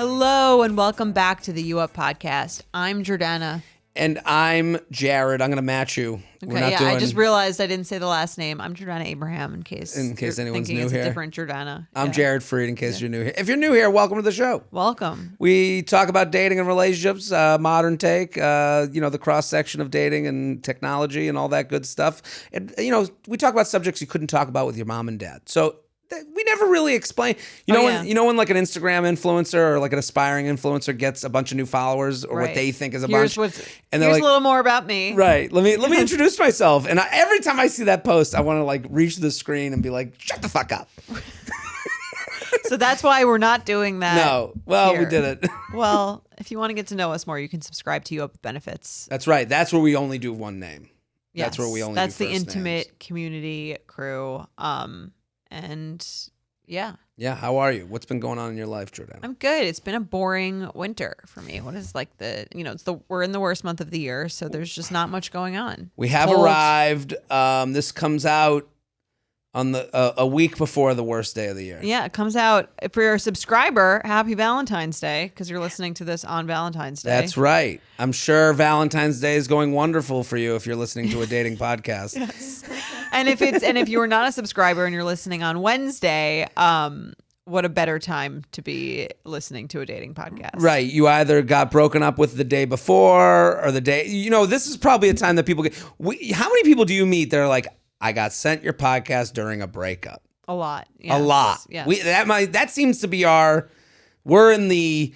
Hello and welcome back to the U Up podcast. I'm Jordana. And I'm Jared. I'm going to match you. Okay, I just realized I didn't say the last name. I'm Jordana Abraham in case anyone's new it's here. A different Jordana. I'm Jared Freed in case you're new here. If you're new here, welcome to the show. Welcome. We talk about dating and relationships, modern take, the cross-section of dating and technology and all that good stuff. And, we talk about subjects you couldn't talk about with your mom and dad. So we never really explain. When like an Instagram influencer or like an aspiring influencer gets a bunch of new followers or what they think is a bunch, and here's like, a little more about me. Right. Let me introduce myself. And every time I see that post, I want to like reach the screen and be like, shut the fuck up. So that's why we're not doing that. No. Well, here. We did it. Well, if you want to get to know us more, you can subscribe to You Up Benefits. That's right. That's where we only do one name. Yes. That's where we only. That's do the first intimate names. community crew. And yeah. Yeah. How are you? What's been going on in your life, Jordana? I'm good. It's been a boring winter for me. What is like we're in the worst month of the year, so there's just not much going on. We have arrived. This comes out on a week before the worst day of the year. Yeah, it comes out for your subscriber. Happy Valentine's Day, because you're listening to this on Valentine's Day. That's right. I'm sure Valentine's Day is going wonderful for you if you're listening to a dating podcast. Yes. And if you're not a subscriber and you're listening on Wednesday, what a better time to be listening to a dating podcast. Right. You either got broken up with the day before or the day, this is probably a time that people get. How many people do you meet that are like, I got sent your podcast during a breakup? A lot. Yes. A lot. Yes. That seems to be we're in the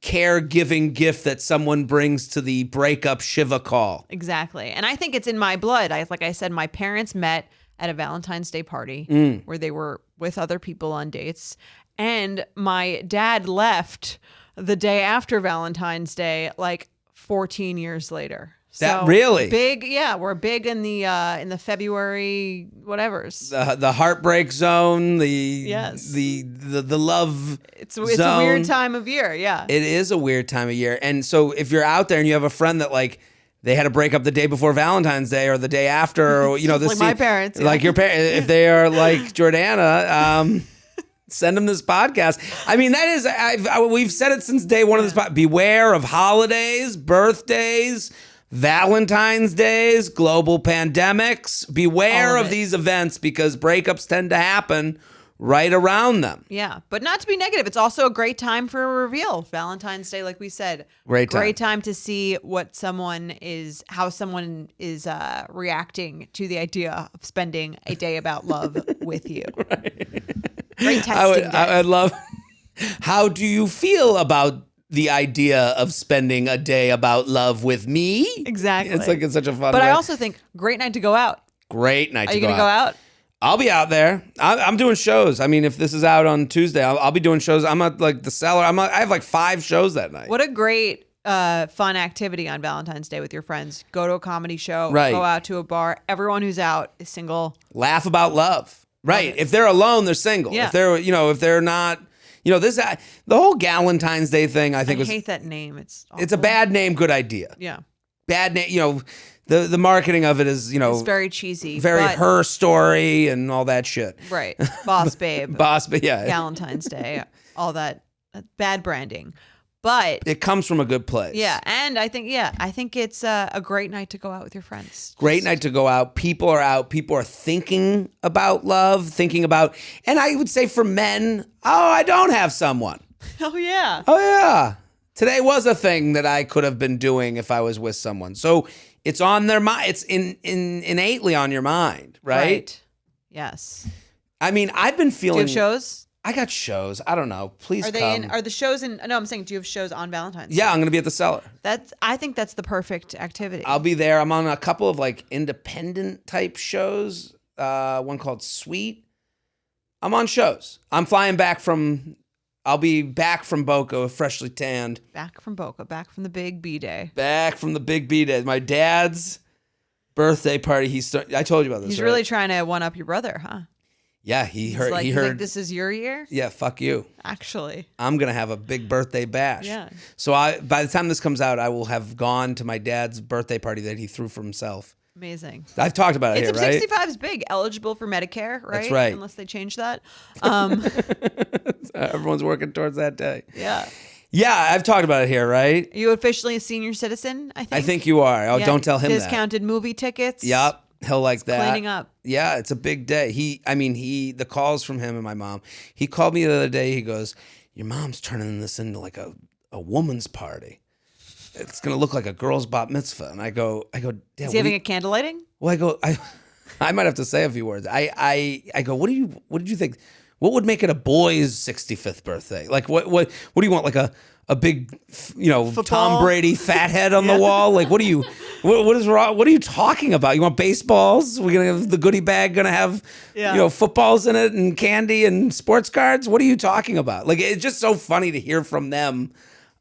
caregiving gift that someone brings to the breakup Shiva call. Exactly. And I think it's in my blood. Like I said, my parents met at a Valentine's Day party where they were with other people on dates. And my dad left the day after Valentine's Day, like 14 years later. That really big, yeah. We're big in the February whatevers. The heartbreak zone. The love. It's a weird time of year. Yeah, it is a weird time of year. And so if you're out there and you have a friend that like they had a breakup the day before Valentine's Day or the day after, or this like my parents, like your parents, if they are like Jordana. Send them this podcast. I mean, that is, we've said it since day one of this podcast. Beware of holidays, birthdays, Valentine's Days, global pandemics. Beware of these events because breakups tend to happen right around them. Yeah, but not to be negative. It's also a great time for a reveal. Valentine's Day, like we said. Great time to see how someone is reacting to the idea of spending a day about love with you. Right. Great testing day. I love, how do you feel about the idea of spending a day about love with me? Exactly. It's such a fun But way. I also think great night to go out. Great night to go out. Are you going to go out? I'll be out there. I'm doing shows. I mean, if this is out on Tuesday, I'll be doing shows. I'm at like the Cellar. I have like 5 shows that night. What a great fun activity on Valentine's Day with your friends. Go to a comedy show. Right. Go out to a bar. Everyone who's out is single. Laugh about love. Right. If they're alone, they're single. Yeah. If they're not, the whole Galentine's Day thing, I think I hate that name. It's a bad name, good idea. Yeah. Bad name, the marketing of it is, it's very cheesy. Very her story and all that shit. Right. Boss babe. Yeah. Valentine's Day. All that bad branding. But it comes from a good place. Yeah. And I think it's a great night to go out with your friends. Great night to go out. People are out. People are thinking about love, and I would say for men, I don't have someone. Oh, yeah. Oh, yeah. Today was a thing that I could have been doing if I was with someone. So it's on their mind. It's innately on your mind, right? Yes. I mean, I've been feeling. Do you have shows? I got shows. I don't know. Please come. Are the shows in? No, I'm saying, do you have shows on Valentine's Day? Yeah, I'm going to be at the Cellar. I think that's the perfect activity. I'll be there. I'm on a couple of like independent type shows. One called Sweet. I'm on shows. I'm flying back from. I'll be back from Boca, freshly tanned. Back from Boca. Back from the big B day. Back from the big B day. My dad's birthday party. I told you about this. He's really trying to one up your brother, huh? Yeah, he heard. Like, he heard. Like, this is your year? Yeah, fuck you. Actually, I'm gonna have a big birthday bash. Yeah. So by the time this comes out, I will have gone to my dad's birthday party that he threw for himself. Amazing. I've talked about it Age here, of right? 65 is big. Eligible for Medicare, right? That's right. Unless they change that. Everyone's working towards that day. Yeah. Yeah, I've talked about it here, right? Are you officially a senior citizen, I think? I think you are. Oh, Yeah. don't tell him that. Discounted movie tickets. Yep. He'll like that. Cleaning up. Yeah, it's a big day. The calls from him and my mom. He called me the other day. He goes, your mom's turning this into like a woman's party. It's going to look like a girl's bat mitzvah. And I go, Dad, Is he having a candle lighting? Well, I might have to say a few words. I go, what did you think? What would make it a boy's 65th birthday? Like, what do you want? Like a big, Football. Tom Brady fat head on the wall? Like, what is wrong? What are you talking about? You want baseballs? We're going to have the goodie bag, going to have, footballs in it and candy and sports cards? What are you talking about? Like, it's just so funny to hear from them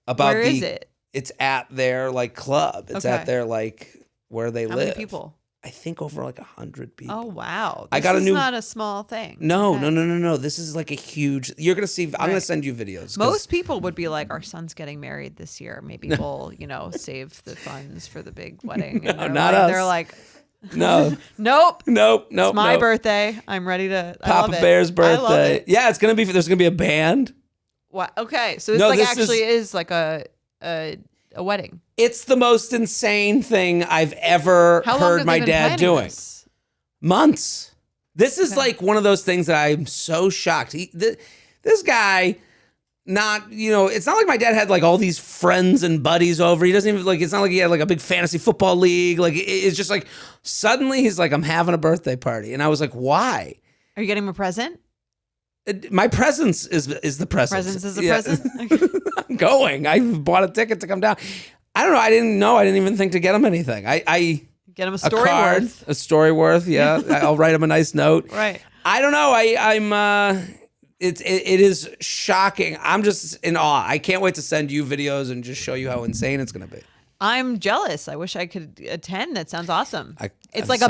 about Where is it? It's at their like club. It's at their like where they How live. many people? I think over like 100 people. Oh, wow. I got a new. Not a small thing. No, Okay. no. This is like a huge. You're gonna see. I'm gonna send you videos. 'Cause- Most people would be like, our son's getting married this year. Maybe we'll, save the funds for the big wedding. And they're not like, us. They're like, No, nope. It's My birthday. I'm ready to. I Papa love it. Bear's I love birthday. it. Yeah, it's gonna be. There's gonna be a band. Wow. Okay, so it's No, like this actually is like a wedding. It's the most insane thing I've ever How long heard have my they been dad planning doing. this? Months. This is Okay. like one of those things that I'm so shocked. This guy, it's not like my dad had like all these friends and buddies over. He doesn't even like, it's not like he had like a big fantasy football league. Like it's just like, suddenly he's like, I'm having a birthday party. And I was like, why? Are you getting him a present? My presence is the present. Presents is a Yeah. present? I'm going. I bought a ticket to come down. I don't know. I didn't know. I didn't even think to get him anything. I Get him a a story card, worth. a story worth. Yeah, I'll write him a nice note. Right. I don't know. It is shocking. I'm just in awe. I can't wait to send you videos and just show you how insane it's going to be. I'm jealous. I wish I could attend. That sounds awesome. It's like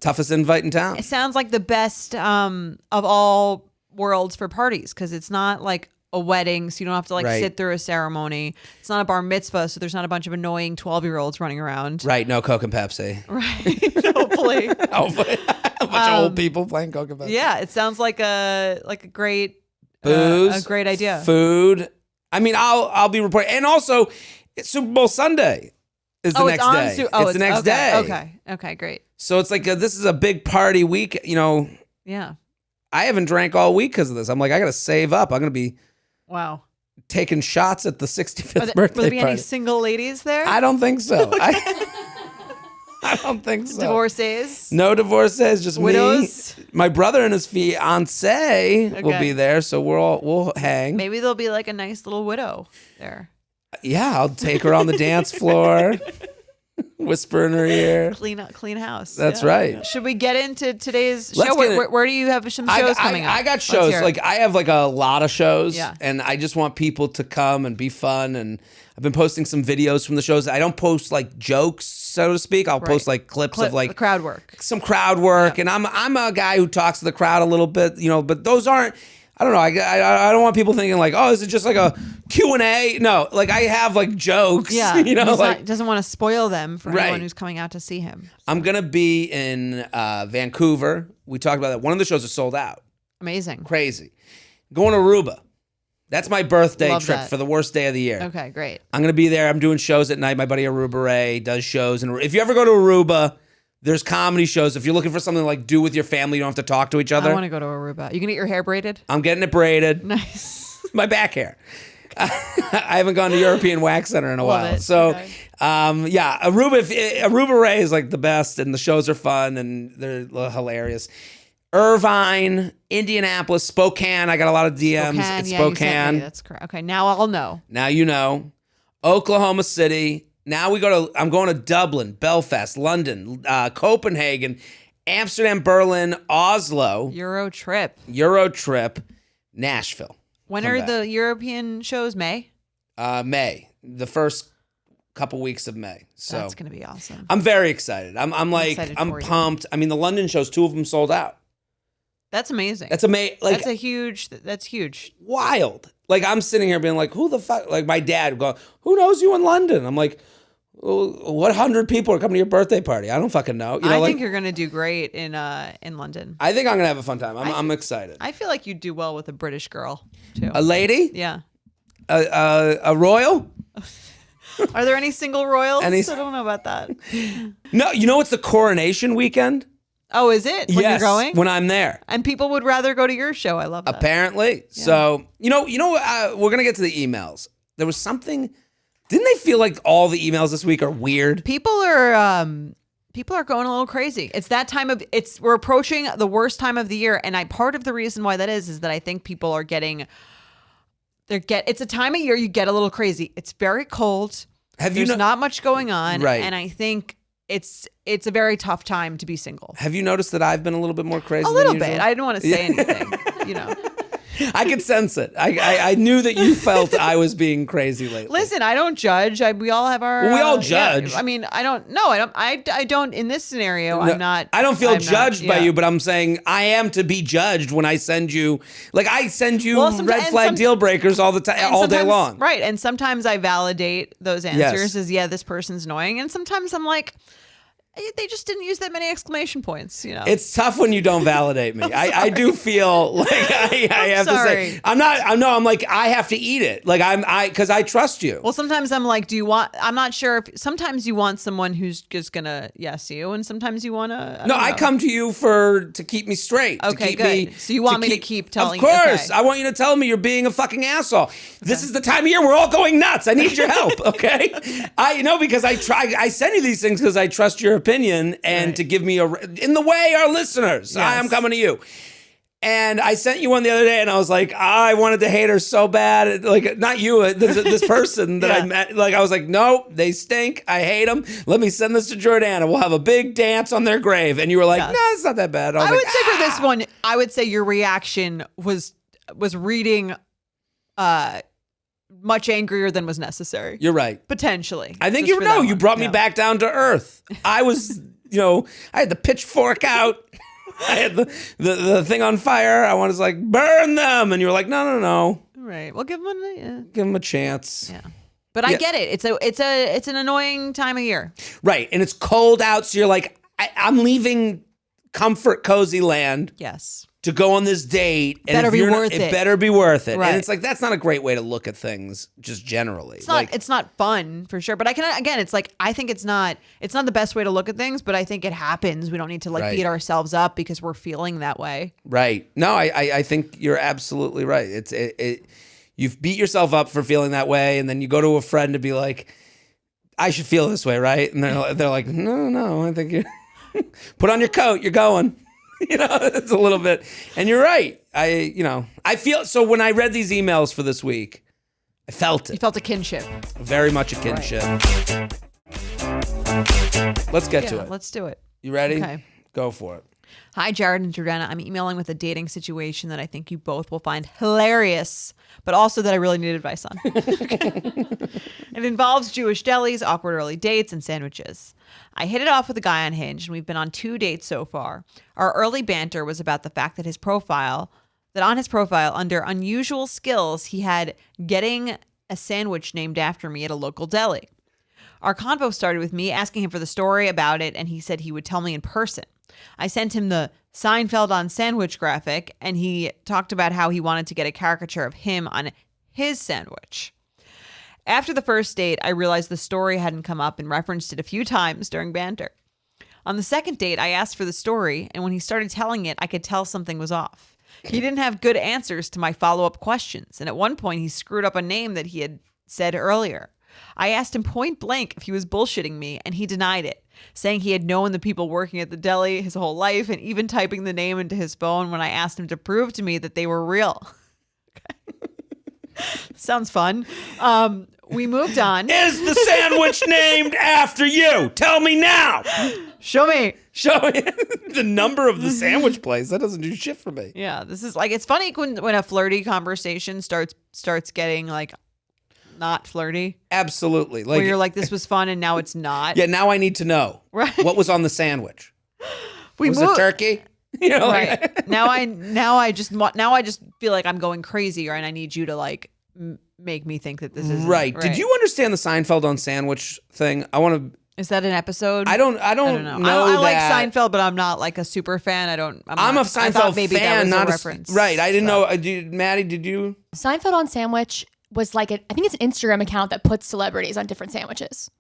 toughest invite in town. It sounds like the best of all worlds for parties because it's not like a wedding, so you don't have to like Right. sit through a ceremony. It's not a bar mitzvah, so there's not a bunch of annoying 12-year-olds running around. Right. No Coke and Pepsi. Right. Hopefully. Hopefully. A bunch of old people playing Coke and Pepsi. Yeah, it sounds like a great Booze, a great idea. food. I mean, I'll be reporting, and also it's Super Bowl Sunday is the next day. It's the next day. Okay, great. So it's like this is a big party week. Yeah. I haven't drank all week because of this. I'm like, I got to save up. I'm gonna be Wow. taking shots at the 65th Will birthday there be party. any single ladies there? I don't think so. I don't think so. Divorcees? No divorces, just Widows? me. My brother and his fiance will Okay. be there, so we'll hang. Maybe there'll be like a nice little widow there. Yeah, I'll take her on the dance floor, whisper in her ear. Clean house. That's Yeah. right. Should we get into today's Let's show? get it. Where do you have some shows coming up? I got Let's shows. hear it. Like I have like a lot of shows, Yeah. and I just want people to come and be fun. And I've been posting some videos from the shows. I don't post like jokes, so to speak. I'll post like clips of like crowd work. some crowd work, and I'm a guy who talks to the crowd a little bit, but those aren't. I don't know. I don't want people thinking like, oh, is it just like a Q&A? No, like I have like jokes. Yeah, like doesn't want to spoil them for Right. anyone who's coming out to see him. I'm gonna be in Vancouver. We talked about that. One of the shows is sold out. Amazing. Crazy. Going to Aruba. That's my birthday Love trip that. for the worst day of the year. Okay, great. I'm going to be there. I'm doing shows at night. My buddy Aruba Ray does shows. And if you ever go to Aruba, there's comedy shows. If you're looking for something to like do with your family, you don't have to talk to each other. I want to go to Aruba. You can get your hair braided? I'm getting it braided. Nice. My back hair. I haven't gone to European Wax Center in a Love while. it. So, Okay. yeah, Aruba Ray is like the best, and the shows are fun and they're hilarious. Irvine, Indianapolis, Spokane. I got a lot of DMs. It's yeah, you sent me. Spokane. That's correct. Okay, now I'll know. Now you know. Oklahoma City. Now I'm going to Dublin, Belfast, London, Copenhagen, Amsterdam, Berlin, Oslo, Euro trip. Nashville. When Come are back. the European shows? May? May, the first couple weeks of May. So That's going to be awesome. I'm very excited. I'm excited for you. pumped. I mean, the London shows, 2 of them sold out. That's amazing. That's amazing. Like That's huge. wild. Like I'm sitting here being like, who the fuck? Like my dad going, who knows you in London? I'm like, What 100 people are coming to your birthday party? I don't fucking know. I think you're gonna do great in London. I think I'm gonna have a fun time. I'm excited. I feel like you'd do well with a British girl too. A lady? Yeah. A royal? Are there any single royals? I don't know about that. No, you know it's the coronation weekend? Oh, is it? When yes, you're going? when I'm there. And people would rather go to your show. I love that. Apparently. Yeah. So, we're going to get to the emails. There was something, didn't they feel like all the emails this week are weird? People are going a little crazy. It's that time of, we're approaching the worst time of the year. And part of the reason why that is that I think people are it's a time of year you get a little crazy. It's very cold. There's not much going on. Right. And I think it's a very tough time to be single. Have you noticed that I've been a little bit more crazy? A little bit. I didn't want to say anything. I could sense it. I knew that you felt I was being crazy lately. Listen, I don't judge. We all have our. We all judge. Yeah. I mean, I don't. No, I don't. I don't. In this scenario, no, I'm not. I don't feel judged by you, but I'm saying I am to be judged when I send you. Like I send you red flag deal breakers all the time, all day long. Right, and sometimes I validate those answers as this person's annoying, and sometimes I'm like, they just didn't use that many exclamation points, It's tough when you don't validate me. I do feel like I have to say, I'm like, I have to eat it. Like because I trust you. Well, sometimes I'm like, I'm not sure sometimes you want someone who's just gonna yes you, and sometimes you want to. No, I come to you to keep me straight. Okay, good. So you want me to keep telling? Of course. I want you to tell me you're being a fucking asshole. Okay. This is the time of year we're all going nuts. I need your help. Okay. Because I send you these things because I trust your opinion and to give me in the way our listeners. Yes. I'm coming to you. And I sent you one the other day and I was like, I wanted to hate her so bad. Like, not you, this person that I met. Like, I was like, no, they stink. I hate them. Let me send this to Jordana. We'll have a big dance on their grave. And you were like, no, it's not that bad. I would say for this one, I would say your reaction was reading much angrier than was necessary. You're right. Potentially. I think you brought me back down to earth. I was, I had the pitchfork out. I had the thing on fire. I was like, burn them. And you were like, no. Right. Well, give them a chance. Yeah. But I get it. It's an annoying time of year. Right. And it's cold out. So you're like, I'm leaving comfort, cozy land. Yes. To go on this date. And it better be worth it. Right. And it's like, that's not a great way to look at things just generally. It's not fun for sure. But it's like, I think it's not the best way to look at things, but I think it happens. We don't need to beat ourselves up because we're feeling that way. Right. No, I think you're absolutely right. You've beat yourself up for feeling that way. And then you go to a friend to be like, I should feel this way, right? And they're like, no, I think you put on your coat. You're going. It's a little bit, and you're right. I feel, so when I read these emails for this week, I felt it. You felt a kinship. Very much a kinship. Right. Let's get to it. Let's do it. You ready? Okay. Go for it. Hi, Jared and Jordana. I'm emailing with a dating situation that I think you both will find hilarious, but also that I really need advice on. It involves Jewish delis, awkward early dates, and sandwiches. I hit it off with a guy on Hinge, and we've been on 2 dates so far. Our early banter was about the fact that on his profile, under unusual skills, he had getting a sandwich named after me at a local deli. Our convo started with me asking him for the story about it, and he said he would tell me in person. I sent him the Seinfeld on sandwich graphic, and he talked about how he wanted to get a caricature of him on his sandwich. After the first date, I realized the story hadn't come up and referenced it a few times during banter. On the second date, I asked for the story, and when he started telling it, I could tell something was off. He didn't have good answers to my follow-up questions, and at one point, he screwed up a name that he had said earlier. I asked him point blank if he was bullshitting me, and he denied it, saying he had known the people working at the deli his whole life, and even typing the name into his phone when I asked him to prove to me that they were real. Sounds fun. We moved on. Is the sandwich named after you? Tell me now. Show me the number of the sandwich place. That doesn't do shit for me. Yeah, this is like, it's funny when a flirty conversation starts getting like not flirty. Absolutely. Like, where you're like, this was fun and now it's not. Yeah, now I need to know. Right. What was on the sandwich? Was it turkey? Right. Now I just feel like I'm going crazy, and I need you to like make me think that this is right. Did you understand the Seinfeld on sandwich thing? I want to. Is that an episode? I don't know. I like Seinfeld, but I'm not like a super fan. I'm a Seinfeld fan, not a reference. Right. I didn't know. Maddie, did you? Seinfeld on Sandwich was like I think it's an Instagram account that puts celebrities on different sandwiches.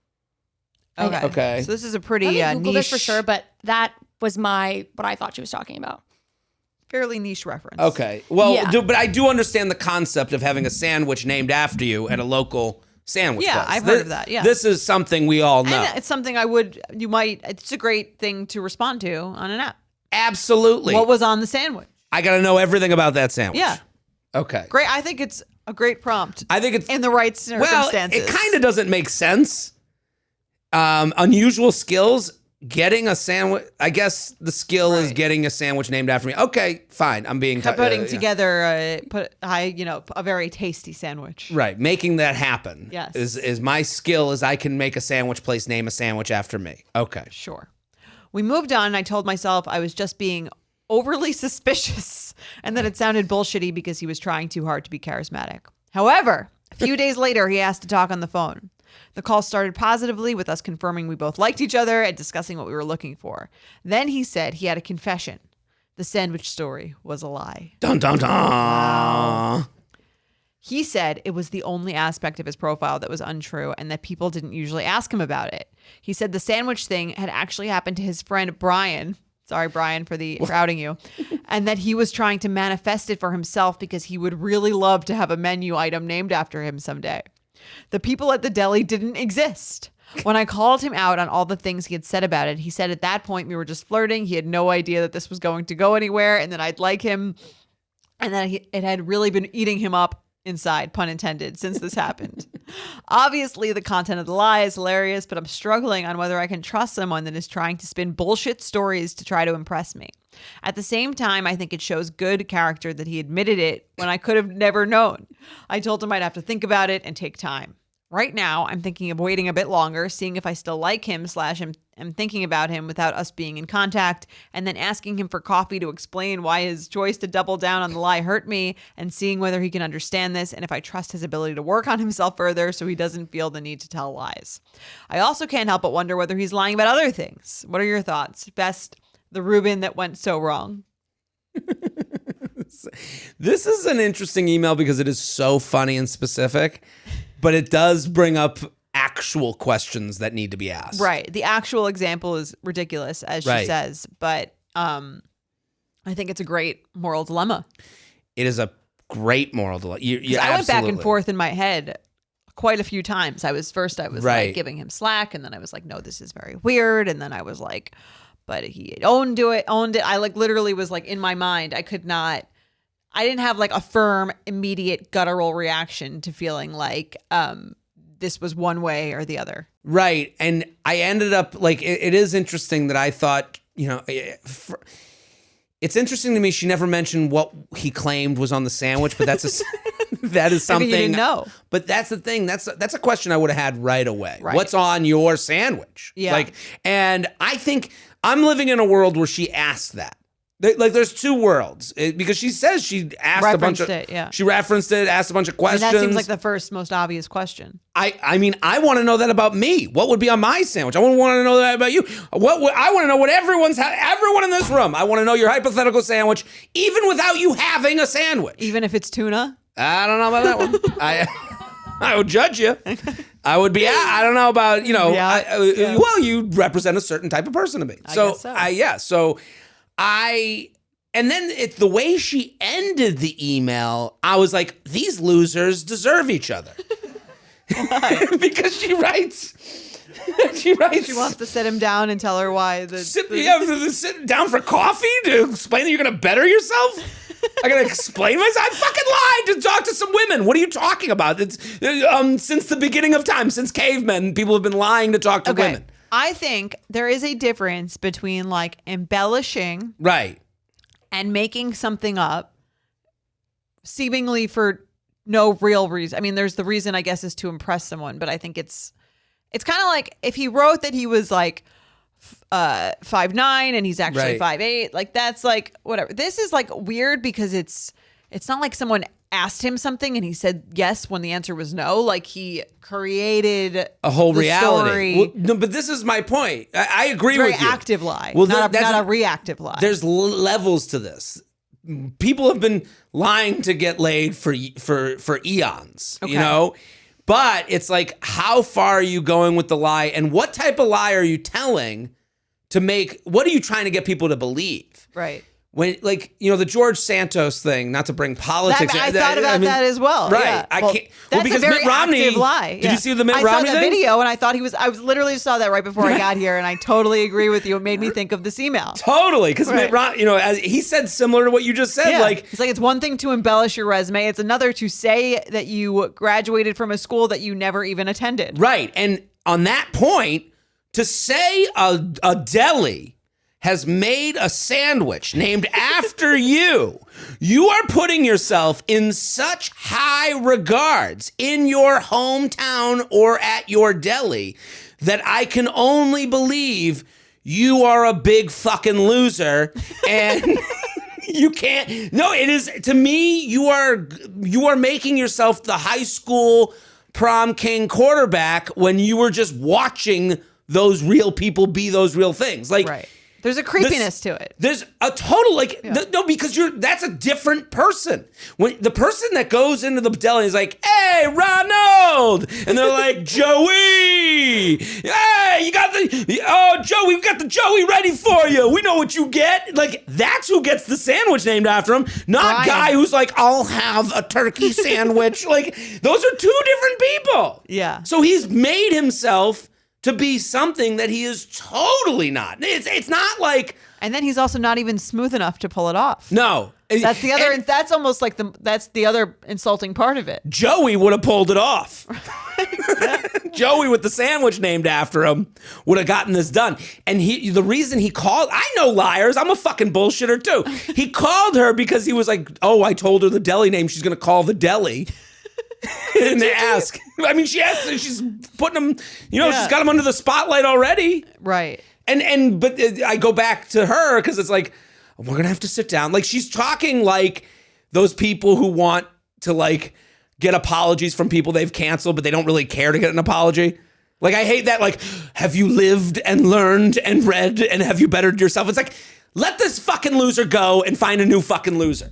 Okay. So this is a pretty Google niche this for sure, but that was what I thought she was talking about. Fairly niche reference. Okay. Well, but I do understand the concept of having a sandwich named after you at a local sandwich place. I've heard of that. Yeah. This is something we all know. And it's something it's a great thing to respond to on an app. Absolutely. What was on the sandwich? I got to know everything about that sandwich. Yeah. Okay. Great. I think it's a great prompt. I think it's in the right circumstances. Well, it kind of doesn't make sense. Unusual skills. Getting a sandwich. I guess the skill is getting a sandwich named after me. Okay, fine. I'm being putting together a very tasty sandwich. Right, making that happen. Yes, is my skill. Is I can make a sandwich place name a sandwich after me. Okay, sure. We moved on, and I told myself I was just being overly suspicious, and that it sounded bullshitty because he was trying too hard to be charismatic. However, a few days later, he asked to talk on the phone. The call started positively with us confirming we both liked each other and discussing what we were looking for. Then he said he had a confession. The sandwich story was a lie. Dun, dun, dun. Wow. He said it was the only aspect of his profile that was untrue and that people didn't usually ask him about it. He said the sandwich thing had actually happened to his friend Brian. Sorry, Brian, for outing you. And that he was trying to manifest it for himself because he would really love to have a menu item named after him someday. The people at the deli didn't exist. When I called him out on all the things he had said about it, he said at that point we were just flirting. He had no idea that this was going to go anywhere and that I'd like him and that it had really been eating him up inside, pun intended, since this happened. Obviously, the content of the lie is hilarious, but I'm struggling on whether I can trust someone that is trying to spin bullshit stories to try to impress me. At the same time, I think it shows good character that he admitted it when I could have never known. I told him I'd have to think about it and take time. Right now, I'm thinking of waiting a bit longer, seeing if I still like him / am thinking about him without us being in contact, and then asking him for coffee to explain why his choice to double down on the lie hurt me, and seeing whether he can understand this and if I trust his ability to work on himself further so he doesn't feel the need to tell lies. I also can't help but wonder whether he's lying about other things. What are your thoughts? Best, the Reuben that went so wrong. This is an interesting email because it is so funny and specific. But it does bring up actual questions that need to be asked. Right. The actual example is ridiculous, as she says. But I think it's a great moral dilemma. It is a great moral dilemma. I went back and forth in my head quite a few times. I was like giving him slack. And then I was like, no, this is very weird. And then I was like, but he owned it. I like literally was like in my mind. I didn't have like a firm, immediate guttural reaction to feeling like this was one way or the other. Right. And I ended up like, it is interesting that I thought, it's interesting to me. She never mentioned what he claimed was on the sandwich, but that is something. Maybe you didn't know. But that's the thing. That's a question I would have had right away. Right. What's on your sandwich? Yeah. And I think I'm living in a world where she asked that. Like there's two worlds because she says she asked a bunch of she referenced it, asked a bunch of questions. That seems like the first most obvious question. I mean, I want to know that about me. What would be on my sandwich? I want to know that about you. I want to know what everyone in this room. I want to know your hypothetical sandwich, even without you having a sandwich. Even if it's tuna? I don't know about that one. I would judge you. I would be. I don't know about Well, you represent a certain type of person to me. I guess so. And then the way she ended the email, I was like, these losers deserve each other. Why? Because she writes. She wants to sit him down and tell her why. Sit down for coffee to explain that you're going to better yourself? I got to explain myself? I fucking lied to talk to some women. What are you talking about? It's since the beginning of time, since cavemen, people have been lying to talk to women. I think there is a difference between like embellishing and making something up seemingly for no real reason. I mean, there's the reason, I guess, is to impress someone, but I think it's kind of like if he wrote that he was like 5'9" and he's actually 5'8", like that's like whatever. This is like weird because it's not like someone asked him something and he said yes when the answer was no. Like he created a whole the reality. story. Well, no, but this is my point. I agree Very with you. active lie. Well, not that's a reactive lie. There's levels to this. People have been lying to get laid for eons, Okay. you know? But it's like, how far are you going with the lie? And what type of lie are you telling to make, what are you trying to get people to believe? Right. When, like, you know, the George Santos thing, not to bring politics. I thought about that as well. Right. Yeah. I Well, can't. That's because a very Mitt Romney, active lie. Did you see the Mitt I Romney saw that thing? video and I thought I was literally saw that right before I got here, and I totally agree with you. It made me think of this email. Totally. Because Right. Mitt Romney, you know, as he said similar to what you just said. Yeah. Like, It's like it's one thing to embellish your resume. It's another to say that you graduated from a school that you never even attended. right. And on that point, to say a deli has made a sandwich named after you, you are putting yourself in such high regards in your hometown or at your deli that I can only believe you are a big fucking loser and you can't. No, it is, to me, you are making yourself the high school prom king quarterback when you were just watching those real people be those real things. Like, Right. There's a creepiness to it. There's a total, like, no, because that's a different person. When the person that goes into the deli is like, hey, Ronald, and they're like, Joey, hey, Joey, we've got the Joey ready for you. We know what you get. Like, that's who gets the sandwich named after him, not Brian. guy who's like, I'll have a turkey sandwich. Like, those are two different people. Yeah. So he's made himself to be something that he is totally not. It's not like, And then he's also not even smooth enough to pull it off. no. That's the other. And That's almost like that's the other insulting part of it. Joey would have pulled it off. Joey with the sandwich named after him would have gotten this done. And the reason he called, I know liars. I'm a fucking bullshitter too. He called her because he was like, oh, I told her the deli name. She's going to call the deli. And they ask. I mean, she's putting him, you know, Yeah. she's got him under the spotlight already. Right. But I go back to her because it's like, we're going to have to sit down. Like, she's talking like those people who want to, like, get apologies from people they've canceled, but they don't really care to get an apology. Like, I hate that. Like, have you lived and learned and read and have you bettered yourself? It's like, let this fucking loser go and find a new fucking loser.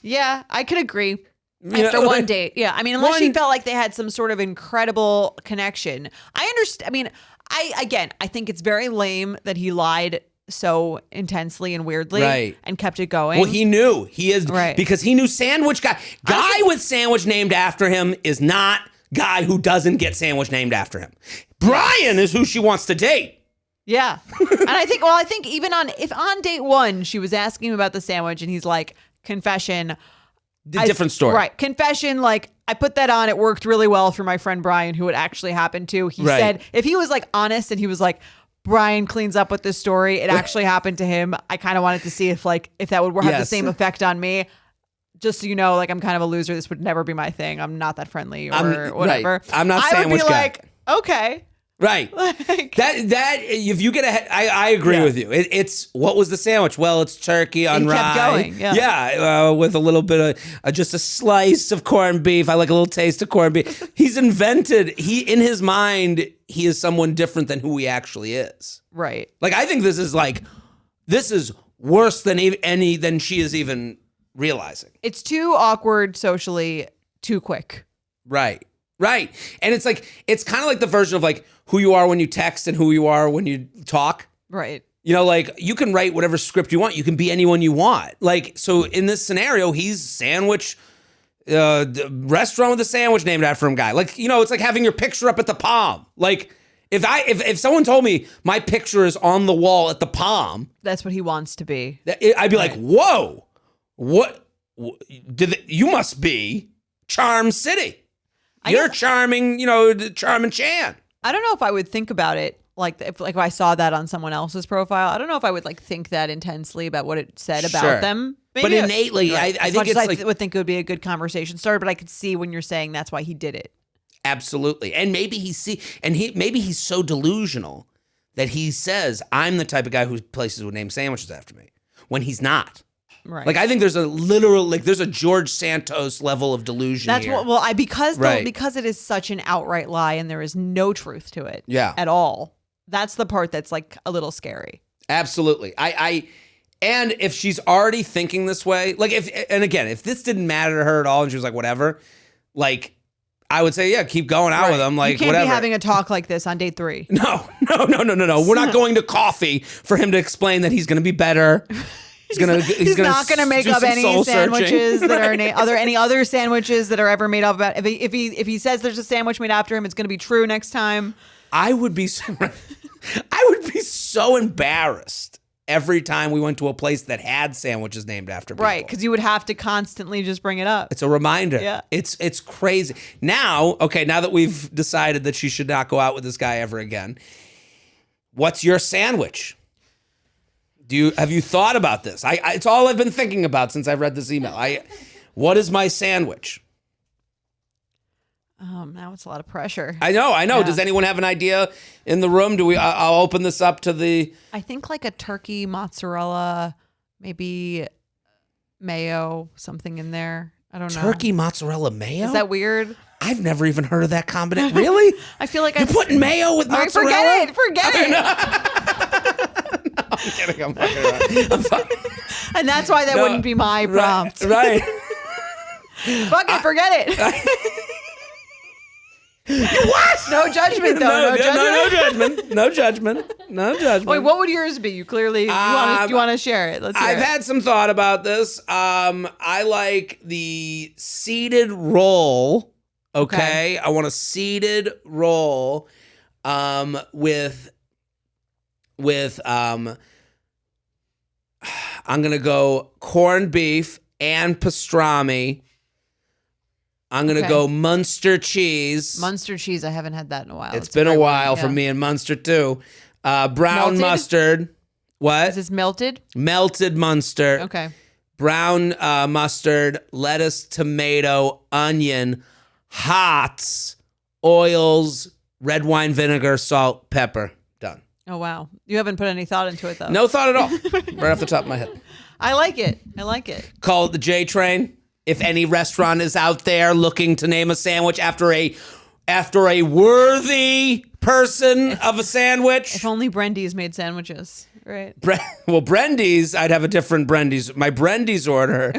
Yeah, I could agree. You After know, one like, date. Yeah. I mean, unless she one- felt like they had some sort of incredible connection. I understand. I mean, I think it's very lame that he lied so intensely and weirdly Right. and kept it going. Well, he knew. He is, Right. because he knew sandwich guy. Guy with sandwich named after him is not guy who doesn't get sandwich named after him. Brian is who she wants to date. Yeah. And I think even if on date one, she was asking him about the sandwich and he's like, confession. Different story. Right. Confession, like, I put that on. It worked really well for my friend Brian, who it actually happened to. He Right. said, if he was like honest and he was like, Brian cleans up with this story, it actually happened to him. I kind of wanted to see if that would have the Yes. same effect on me. Just so you know, like, I'm kind of a loser. This would never be my thing. I'm not that friendly or whatever. Right. I'm not I sandwich would be guy. like, okay. Right. Like, That if you get ahead, I agree Yeah. with you. It's what was the sandwich? Well, it's turkey on He rye. kept going, yeah. With a little bit of just a slice of corned beef. I like a little taste of corned beef. He's invented. In his mind, he is someone different than who he actually is. right. Like, I think this is worse than than she is even realizing. It's too awkward socially, too quick. Right. And it's like, it's kind of like the version of like who you are when you text and who you are when you talk. Right. You know, like, you can write whatever script you want. You can be anyone you want. Like, so in this scenario, he's sandwich, restaurant with a sandwich named after him guy. Like, you know, it's like having your picture up at the Palm. Like, if someone told me my picture is on the wall at the Palm, That's what he wants to be. I'd be like, whoa, what you must be Charm City. You're guess- charming, Charming Chan. I don't know if I would think about it like if I saw that on someone else's profile. I don't know if I would like think that intensely about what it said about Sure. them. But innately, Right. I As think much it's as I like, would think it would be a good conversation starter, but I could see when you're saying that's why he did it. absolutely. And maybe maybe he's so delusional that he says, I'm the type of guy who places would name sandwiches after me, when he's not. Right. Like I think there's a literal, like there's a George Santos level of delusion That's here. because Right. because it is such an outright lie and there is no truth to it. Yeah. At all. That's the part that's like a little scary. Absolutely. And if she's already thinking this way, like if this didn't matter to her at all and she was like, whatever, like I would say, yeah, keep going out with him. Like, you can't whatever. be having a talk like this on date 3. No. We're not going to coffee for him to explain that he's going to be better. He's not going to make up any sandwiches that are any other sandwiches that are ever made up about. If he says there's a sandwich made after him, it's going to be true next time. I would be so embarrassed every time we went to a place that had sandwiches named after people. Right, because you would have to constantly just bring it up. It's a reminder. Yeah. It's crazy. Now that we've decided that she should not go out with this guy ever again, what's your sandwich? Have you thought about this? It's all I've been thinking about since I've read this email. What is my sandwich? Now it's a lot of pressure. I know. Yeah. Does anyone have an idea in the room? I'll open this up to the... I think like a turkey, mozzarella, maybe mayo, something in there. I don't know. Turkey, mozzarella, mayo? Is that weird? I've never even heard of that combination. Really? I feel like You're putting mayo with mozzarella? Forget it. No, I'm kidding. I'm fucking And that's why that wouldn't be my prompt. Right. Fuck it, forget it. What? No judgment, though. No judgment. Wait, what would yours be? You clearly you want to share it. Let's hear I've it. had some thought about this. I like the seeded roll. Okay. I want a seeded roll with I'm gonna go corned beef and pastrami. I'm going to go Munster cheese. Munster cheese. I haven't had that in a while. It's been a while for me and Munster too. Brown Melted? mustard. What? Is this melted? Melted Munster. Okay. Brown mustard, lettuce, tomato, onion, hots, oils, red wine vinegar, salt, pepper. Done. Oh, wow. You haven't put any thought into it, though. No thought at all. Right off the top of my head. I like it. Call it the J Train. If any restaurant is out there looking to name a sandwich after a worthy person of a sandwich. If only Brendy's made sandwiches, right? Well, Brendy's, I'd have a different Brendy's. My Brendy's order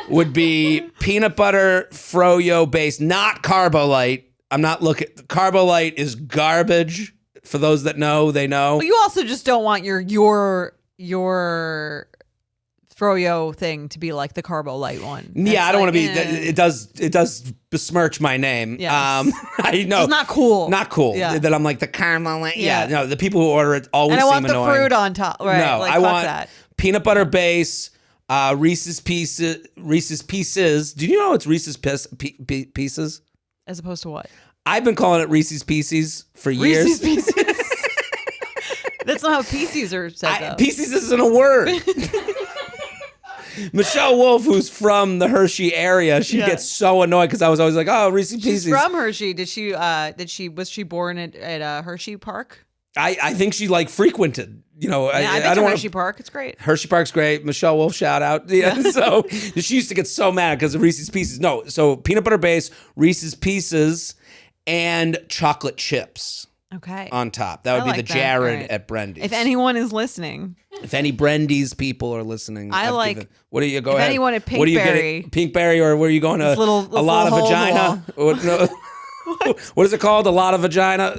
would be peanut butter Froyo based, not Carbolite. I'm not looking. Carbolite is garbage. For those that know, they know. But you also just don't want your Froyo thing to be like the Carbo Light one. Yeah, I don't want to be. It does besmirch my name. Yes. I know. It's not cool. Not cool. Yeah. That I'm like the caramel. Yeah. No, the people who order it always and I seem want annoying. the fruit on top. Right. No, like, I fuck want that. peanut butter base. Reese's Pieces. Do you know it's Reese's Pieces? As opposed to what? I've been calling it Reese's Pieces for years. Reese's Pieces. That's not how Pieces are said, though. Pieces isn't a word. Michelle Wolf, who's from the Hershey area, she gets so annoyed because I was always like, "Oh, Reese's Pieces." She's from Hershey. Was she born at Hershey Park? I think she like frequented. You know, Yeah, I don't want Hershey Park. It's great. Hershey Park's great. Michelle Wolf, shout out. Yeah. So she used to get so mad because of Reese's Pieces. No, so peanut butter base, Reese's Pieces, and chocolate chips. Okay. On top. That would be the Jared at Brendy's. If anyone is listening. If any Brendy's people are listening. What are you going? If anyone at Pinkberry. What are you getting? Pinkberry, or where are you going to? A lot of vagina. What is it called? A lot of vagina.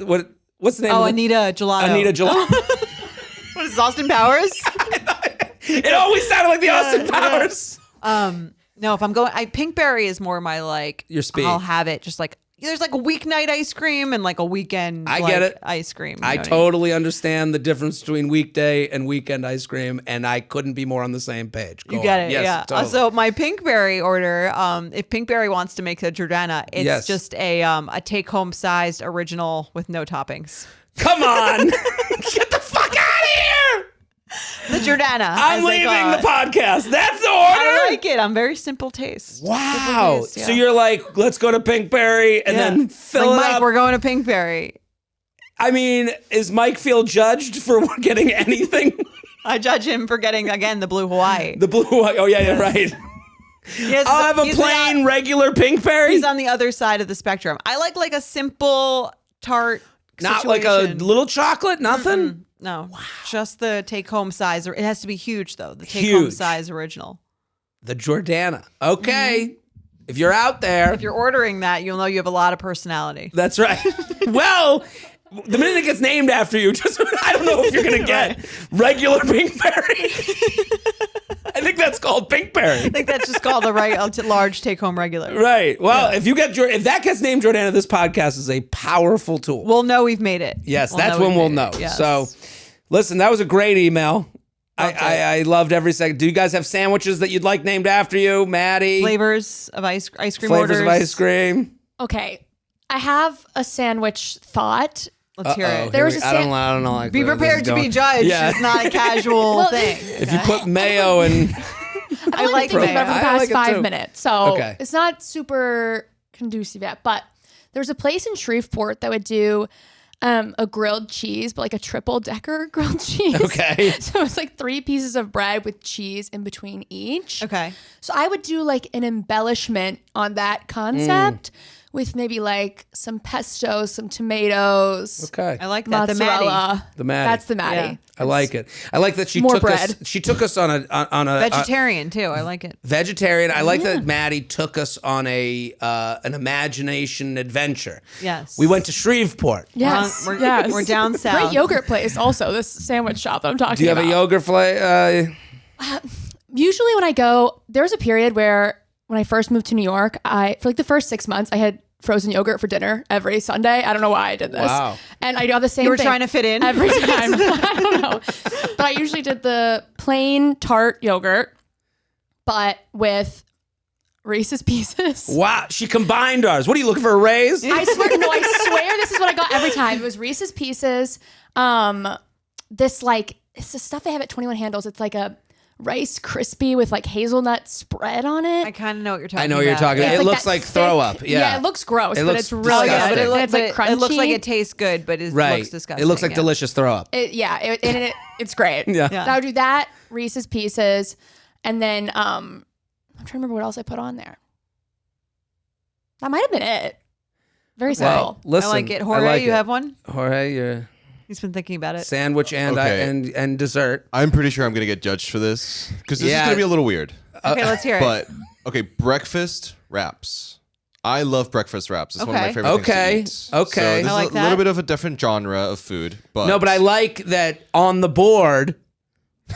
What's the name? Oh, Anita Gelato. Anita Gelato. What is it, Austin Powers? It always sounded like the Austin Powers. No, if I'm going, Pinkberry is more my like. Your speed. I'll have it just like. There's like a weeknight ice cream and like a weekend get it. ice cream. I totally understand the difference between weekday and weekend ice cream, and I couldn't be more on the same page. You get it, yes, yeah. Totally. So my Pinkberry order, if Pinkberry wants to make a Jordana, it's just a take-home sized original with no toppings. Come on. Get the fuck out of here. The Jordana. I'm leaving the podcast. That's the order. I like it. I'm very simple taste. Wow. Simple taste, yeah. So you're like, let's go to Pinkberry and then fill like, it Mike, up. we're going to Pinkberry. I mean, is Mike feel judged for getting anything? I judge him for getting, again, the blue Hawaii. The blue Hawaii. Oh, yeah, you're right. I'll have a plain, regular Pinkberry. He's on the other side of the spectrum. I like a simple tart Not situation. like a little chocolate? Nothing? No. Wow. Just the take-home size. It has to be huge, though. The take-home size original. The Jordana. Okay. If you're out there. If you're ordering that, you'll know you have a lot of personality. That's right. Well, the minute it gets named after you, just I don't know if you're going to get regular Pinkberry. I think that's called Pinkberry. I think that's just called a large take-home regular. Right. Well, if that gets named Jordana, this podcast is a powerful tool. We'll know we've made it. Yes, that's when we'll know. Yes. So, listen, that was a great email. I loved every second. Do you guys have sandwiches that you'd like named after you, Maddie? Flavors of ice cream Flavors orders. of ice cream. Okay. I have a sandwich thought. Let's hear it. There was a I don't know. Like Be prepared to be judged. Yeah. It's not a casual thing. If you put mayo and I like thinking mayo. about it for the I past like it 5 too. minutes, so Okay. it's not super conducive yet. But there's a place in Shreveport that would do a grilled cheese, but like a triple decker grilled cheese. Okay. So it's like 3 pieces of bread with cheese in between each. Okay. So I would do like an embellishment on that concept with maybe like some pesto, some tomatoes. okay. I like that. Mozzarella. The Maddie. That's the Maddie. Yeah. I like it. I like that she More took bread. us. She took us on a Vegetarian, too. I like it. vegetarian. I like that Maddie took us on an imagination adventure. Yes. We went to Shreveport. Yes. We're yes. down south. Great yogurt place also, this sandwich shop that I'm talking about. Do you have a yogurt flavor? Usually when I go, there was a period where when I first moved to New York, for like the first 6 months, I had frozen yogurt for dinner every Sunday. I don't know why I did this. Wow. And I do the same You were thing trying to fit in? every time. I don't know. But I usually did the plain tart yogurt, but with Reese's Pieces. Wow, she combined ours. What are you looking for, a raise? I swear this is what I got every time. It was Reese's Pieces. It's the stuff they have at 21 Handles. It's like a Rice Krispie with like hazelnut spread on it. I kind of know what you're talking about. I know what you're talking about. It's It like looks that like throw up. thick- Yeah. it looks gross, It but looks it's really disgusting. good. But And it's like crunchy. it looks like it tastes good, but it Right. looks disgusting. It looks like yeah. delicious throw up. It's great. Yeah. Yeah. So I would do that, Reese's Pieces, and then I'm trying to remember what else I put on there. That might have been it. Very simple. Well, listen, I like it. Jorge, you have one? Jorge, you're He's been thinking about it. sandwich and Okay. and dessert. I'm pretty sure I'm gonna get judged for this because this Yeah. is gonna be a little weird. Okay, let's hear it. But okay, breakfast wraps. I love breakfast wraps. It's one of my Okay. favorite Okay. things to eat. Okay. So this I like is a that. little bit of a different genre of food, but No, but I like that on the board.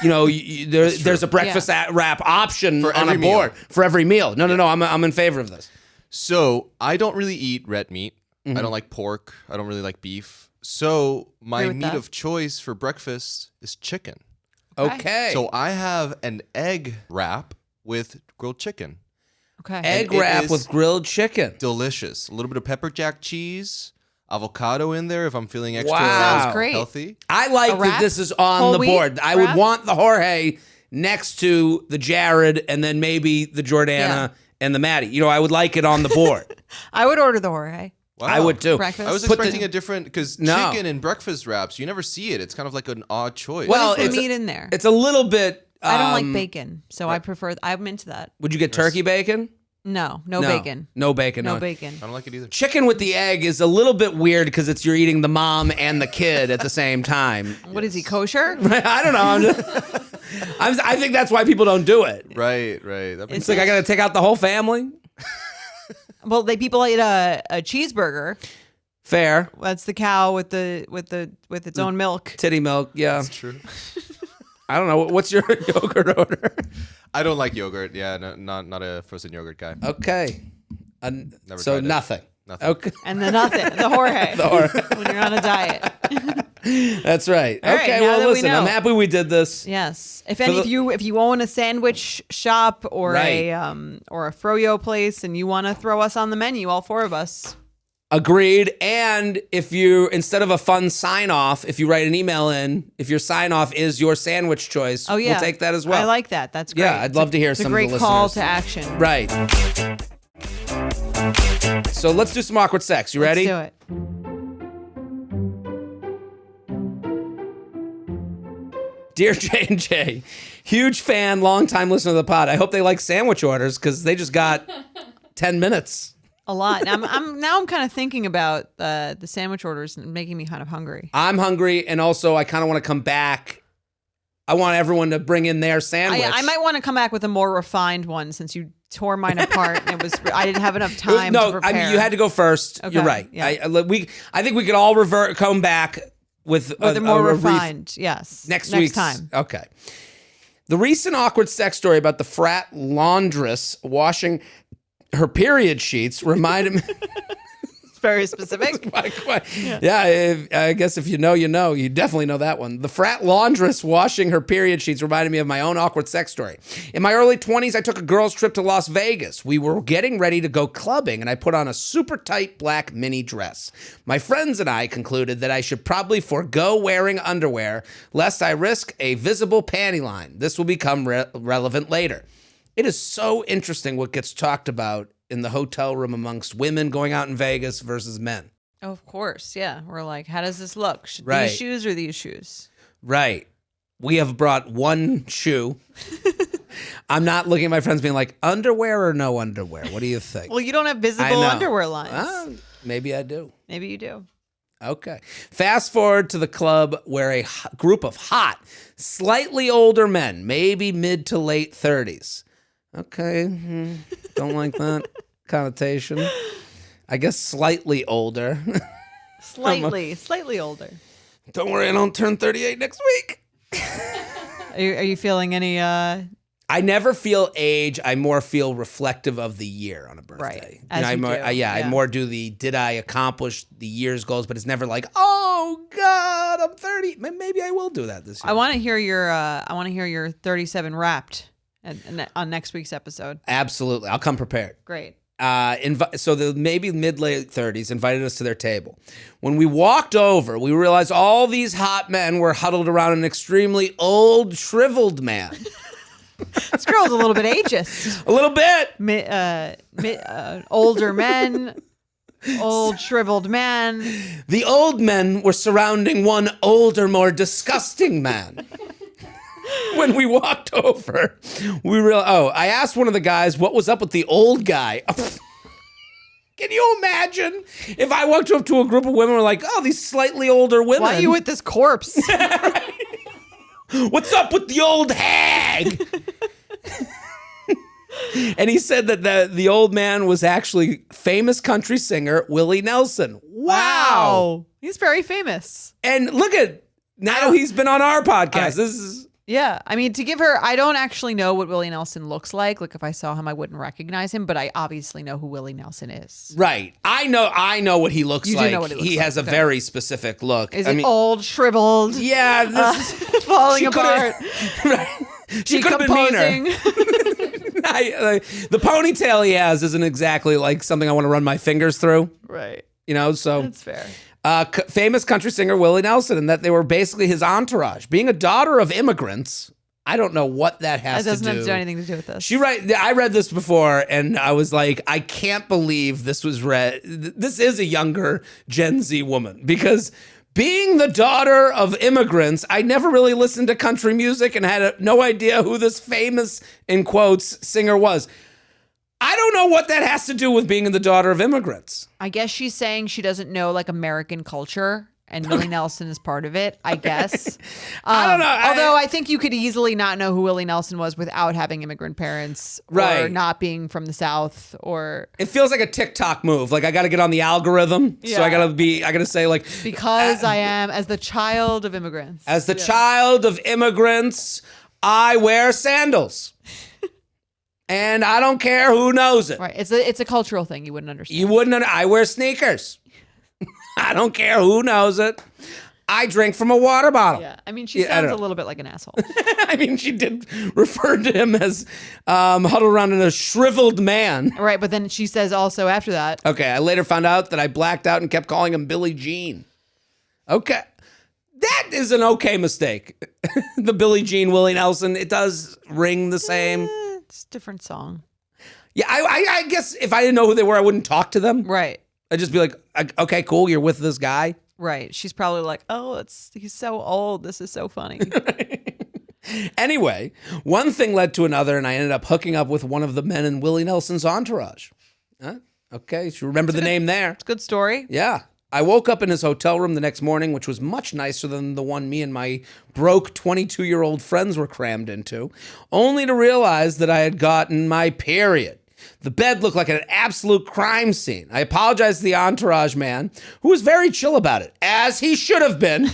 You know, there's a breakfast wrap option For on a every meal. board for every meal. No. I'm in favor of this. So I don't really eat red meat. Mm-hmm. I don't like pork. I don't really like beef. So my Agree with meat that. of choice for breakfast is chicken. Okay. So I have an egg wrap with grilled chicken. Okay. egg it wrap is- with grilled chicken. Delicious. A little bit of pepper jack cheese, avocado in there if I'm feeling extra Wow. Sounds great. healthy. I like A that wrap? this is on Whole the wheat board. I would wrap? want the Jorge next to the Jared and then maybe the Jordana Yeah. and the Maddie. You know, I would like it on the board. I would order the Jorge. Wow. I would too. Breakfast. I was Put the- expecting a different because No. chicken and breakfast wraps, you never see it. It's kind of like an odd choice. Well, What is it's the a- meat in there? It's a little bit. I don't like bacon, so I prefer. I'm into that. Would you get turkey bacon? No bacon. No bacon. No bacon. I don't like it either. Chicken with the egg is a little bit weird because you're eating the mom and the kid at the same time. What is he, kosher? I don't know. I think that's why people don't do it. Right. That makes It's like I got to take out the whole family. Well, people eat a cheeseburger. Fair. That's the cow with its own milk. Titty milk. Yeah. That's true. I don't know. What's your yogurt order? I don't like yogurt. Yeah, not a frozen yogurt guy. Okay. Never So tried it. nothing. Nothing. Okay. And the Jorge. When you're on a diet. That's right. All right, Okay. now Well, that we listen. know. I'm happy we did this. Yes. If the- you own a sandwich shop or Right. or a Froyo place and you want to throw us on the menu, all 4 of us. Agreed. And if you, instead of a fun sign off, if you write an email in, if your sign off is your sandwich choice, Oh yeah, we'll take that as well. I like that. That's great. Yeah, I'd love to hear it's some a of the great call listeners. to action. Right. So let's do some awkward sex. You ready? Let's do it. Dear J&J, huge fan, long-time listener to the pod. I hope they like sandwich orders because they just got 10 minutes. A lot. I'm kind of thinking about the sandwich orders and making me kind of hungry. I'm hungry, and also I kind of want to come back. I want everyone to bring in their sandwich. I might want to come back with a more refined one since you tore mine apart and I didn't have enough time to prepare. I mean, you had to go first. Okay, You're right. yeah. I think we could all come back with a more refined, yes. Next time. Okay. The recent awkward sex story about the frat laundress washing her period sheets reminded me. Very specific. Yeah, I guess if you know, you know. You definitely know that one. The frat laundress washing her period sheets reminded me of my own awkward sex story. In my early 20s, I took a girls' trip to Las Vegas. We were getting ready to go clubbing, and I put on a super tight black mini dress. My friends and I concluded that I should probably forego wearing underwear, lest I risk a visible panty line. This will become relevant later. It is so interesting what gets talked about in the hotel room amongst women going out in Vegas versus men. Oh, of course, yeah. We're like, how does this look? Should Right. these shoes or these shoes? Right. We have brought one shoe. I'm not looking at my friends being like, underwear or no underwear? What do you think? Well, you don't have visible underwear lines. Maybe I do. Maybe you do. Okay. Fast forward to the club where a group of hot, slightly older men, maybe mid to late 30s. Okay. Don't like that connotation. I guess slightly older. Slightly older. Don't worry, I don't turn 38 next week. Are you feeling any I never feel age. I more feel reflective of the year on a birthday. Right. As I you more, do. I more do the did I accomplish the year's goals, but it's never like, oh God, I'm 30. Maybe I will do that this year. I want to hear your 37 wrapped on next week's episode. Absolutely. I'll come prepared. Great. So the maybe mid-late 30s invited us to their table. When we walked over, we realized all these hot men were huddled around an extremely old, shriveled man. This girl's a little bit ageist. A little bit. Older men, old shriveled man. The old men were surrounding one older, more disgusting man. When we walked over, I asked one of the guys what was up with the old guy. Can you imagine if I walked up to a group of women and were like, oh, these slightly older women. Why are you with this corpse? What's up with the old hag? And he said that the old man was actually famous country singer Willie Nelson. Wow. He's very famous. And look at, now he's been on our podcast. This is... Yeah, I mean, to give her, I don't actually know what Willie Nelson looks like. Like, if I saw him, I wouldn't recognize him, but I obviously know who Willie Nelson is. Right. I know what he looks like. You do know what he looks like. has a very specific look. Is it old, shriveled? Yeah, this is falling apart. Right. She could have been meaner. The ponytail he has isn't exactly like something I want to run my fingers through. Right. You know, so. That's fair. Famous country singer Willie Nelson, and that they were basically his entourage. Being a daughter of immigrants, I don't know what that has to do. That doesn't have to do anything to do with this. I read this before, and I was like, I can't believe this was read. This is a younger Gen Z woman, because being the daughter of immigrants, I never really listened to country music and had no idea who this famous, in quotes, singer was. I don't know what that has to do with being the daughter of immigrants. I guess she's saying she doesn't know like American culture, and Willie Nelson is part of it, I guess. I don't know. Although I think you could easily not know who Willie Nelson was without having immigrant parents, or Right. not being from the South, or It feels like a TikTok move. Like I got to get on the algorithm. So I got to say like, because I am as the child of immigrants. as the child of immigrants, I wear sandals. And I don't care who knows it. Right. It's a cultural thing you wouldn't understand. You wouldn't. I wear sneakers. I don't care who knows it. I drink from a water bottle. Yeah. I mean, she sounds a little bit like an asshole. I mean, she did refer to him as huddled around in a shriveled man. Right. But then she says also after that. Okay. I later found out that I blacked out and kept calling him Billie Jean. Okay. That is an okay mistake. The Billie Jean, Willie Nelson, it does ring the same. It's a different song. Yeah, I guess if I didn't know who they were, I wouldn't talk to them. Right. I'd just be like, okay, cool, you're with this guy. Right. She's probably like, oh, he's so old. This is so funny. Anyway, one thing led to another, and I ended up hooking up with one of the men in Willie Nelson's entourage. Huh? Okay, so you remember the name there. It's a good story. Yeah. I woke up in his hotel room the next morning, which was much nicer than the one me and my broke 22-year-old friends were crammed into, only to realize that I had gotten my period. The bed looked like an absolute crime scene. I apologized to the entourage man, who was very chill about it, as he should have been.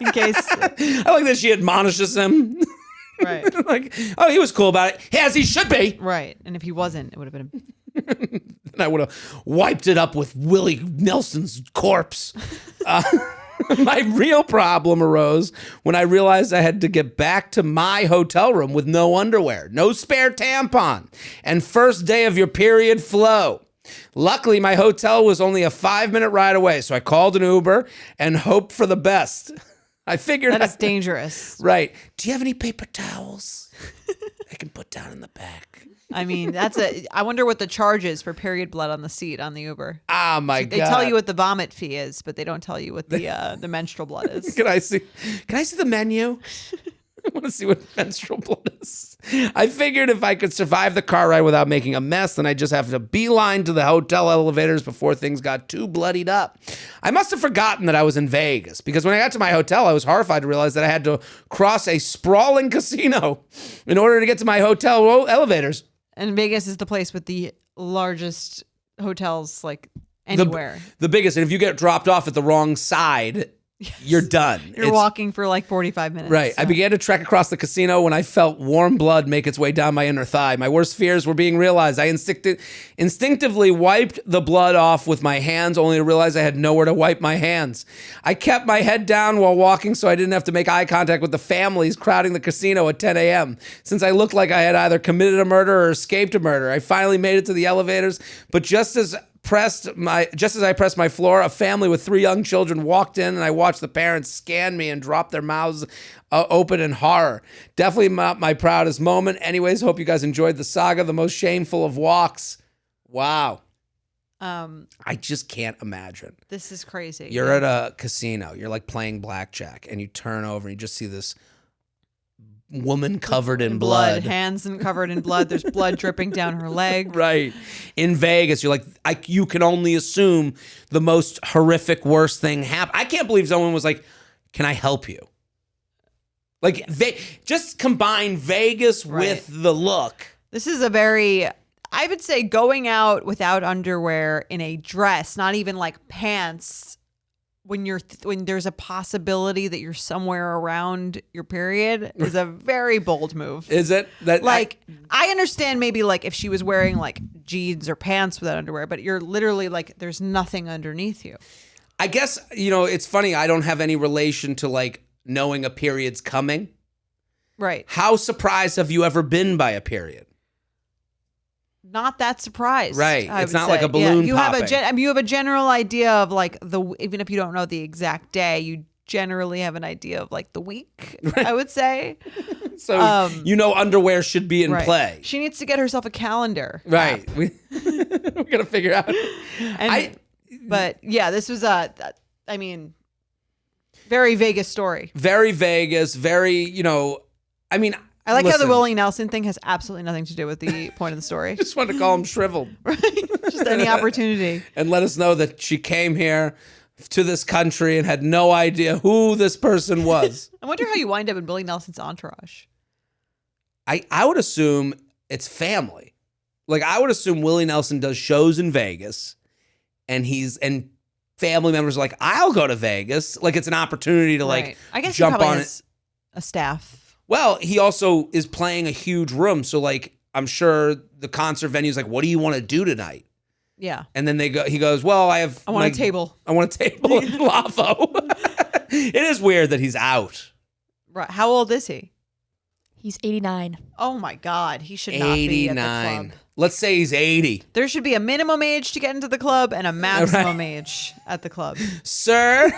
In case. I like that she admonishes him. Right. Like, oh, he was cool about it, as he should be. Right. And if he wasn't, it would have been. And I would have wiped it up with Willie Nelson's corpse. My real problem arose when I realized I had to get back to my hotel room with no underwear, no spare tampon, and first day of your period flow. Luckily, my hotel was only a 5-minute ride away, so I called an Uber and hoped for the best. I figured That is dangerous. Right. Do you have any paper towels I can put down in the back? I mean, I wonder what the charge is for period blood on the seat on the Uber. Ah, my God. They tell you what the vomit fee is, but they don't tell you what the menstrual blood is. Can I see the menu? I want to see what menstrual blood is. I figured if I could survive the car ride without making a mess, then I just have to beeline to the hotel elevators before things got too bloodied up. I must have forgotten that I was in Vegas, because when I got to my hotel, I was horrified to realize that I had to cross a sprawling casino in order to get to my hotel elevators. And Vegas is the place with the largest hotels, like anywhere. The biggest. And if you get dropped off at the wrong side, you're done. You're walking for like 45 minutes. Right. So. I began to trek across the casino when I felt warm blood make its way down my inner thigh. My worst fears were being realized. I instinctively wiped the blood off with my hands, only to realize I had nowhere to wipe my hands. I kept my head down while walking so I didn't have to make eye contact with the families crowding the casino at 10 a.m. Since I looked like I had either committed a murder or escaped a murder. I finally made it to the elevators, but just as I pressed my floor, a family with 3 young children walked in, and I watched the parents scan me and drop their mouths open in horror. Definitely not my proudest moment. Anyways, hope you guys enjoyed the saga, the most shameful of walks. Wow. I just can't imagine. This is crazy. You're at a casino. You're like playing blackjack, and you turn over and you just see this woman covered in blood. Hands and covered in blood. There's blood dripping down her leg. Right. In Vegas, you're like, you can only assume the most horrific, worst thing happened. I can't believe someone was like, can I help you? Like, just combine Vegas with the look. This is I would say going out without underwear in a dress, not even like pants, when there's a possibility that you're somewhere around your period is a very bold move. Is it? I understand maybe like if she was wearing like jeans or pants without underwear, but you're literally like there's nothing underneath you. I guess, it's funny. I don't have any relation to like knowing a period's coming. Right. How surprised have you ever been by a period? Not that surprised. Right. I It's would not say. like a balloon you popping. you have a general idea of like even if you don't know the exact day, you generally have an idea of like the week, right. I would say. So underwear should be in play. She needs to get herself a calendar. Right. We got to figure out. But yeah, this was very Vegas story. Very Vegas, very, I like how the Willie Nelson thing has absolutely nothing to do with the point of the story. Just wanted to call him shriveled. Right. Just any opportunity. And let us know that she came here to this country and had no idea who this person was. I wonder how you wind up in Willie Nelson's entourage. I would assume it's family. Like, I would assume Willie Nelson does shows in Vegas and family members are like, I'll go to Vegas. Like, it's an opportunity to I guess jump he probably on has a staff. Well, he also is playing a huge room. So, like, I'm sure the concert venue's like, what do you want to do tonight? Yeah. And then he goes, well, I want a table. I want a table in Lavo. It is weird that he's out. Right. How old is he? He's 89. Oh my God. He should not be at the club. Let's say he's 80. There should be a minimum age to get into the club and a maximum age at the club. Sir,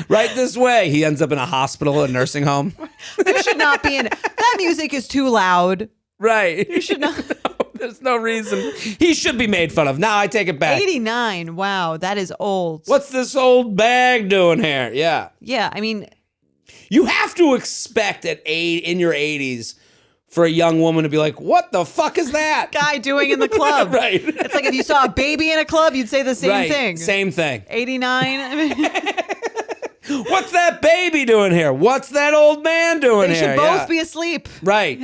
right this way. He ends up in a hospital, a nursing home. There should not be that music is too loud. Right. You should not. There's no reason. He should be made fun of. Now I take it back. 89. Wow. That is old. What's this old bag doing here? Yeah. Yeah. I mean, You have to expect in your 80s for a young woman to be like, what the fuck is that guy doing in the club? Right. It's like if you saw a baby in a club, you'd say the same Right. thing. Same thing. 89. I mean, What's that baby doing here? What's that old man doing they here? should both Yeah. be asleep. Right.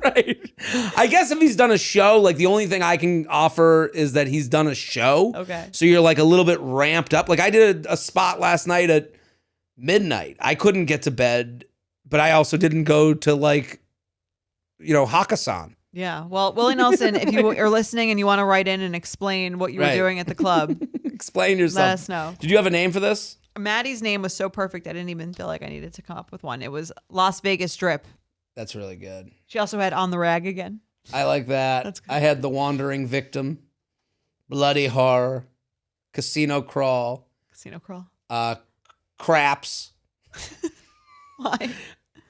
Right. I guess if he's done a show, like the only thing I can offer is that he's done a show. Okay. So you're like a little bit ramped up. Like I did a spot last night at midnight. I couldn't get to bed, but I also didn't go to like, Hakkasan. Yeah. Well, Willie Nelson, if you are listening and you want to write in and explain what you were Right. doing at the club, Explain yourself. let us know. Did you have a name for this? Maddie's name was so perfect, I didn't even feel like I needed to come up with one. It was Las Vegas Strip. That's really good. She also had On the Rag again. I like that. That's good. I had The Wandering Victim, Bloody Horror, Casino Crawl, Casino Crawl. Craps, Why?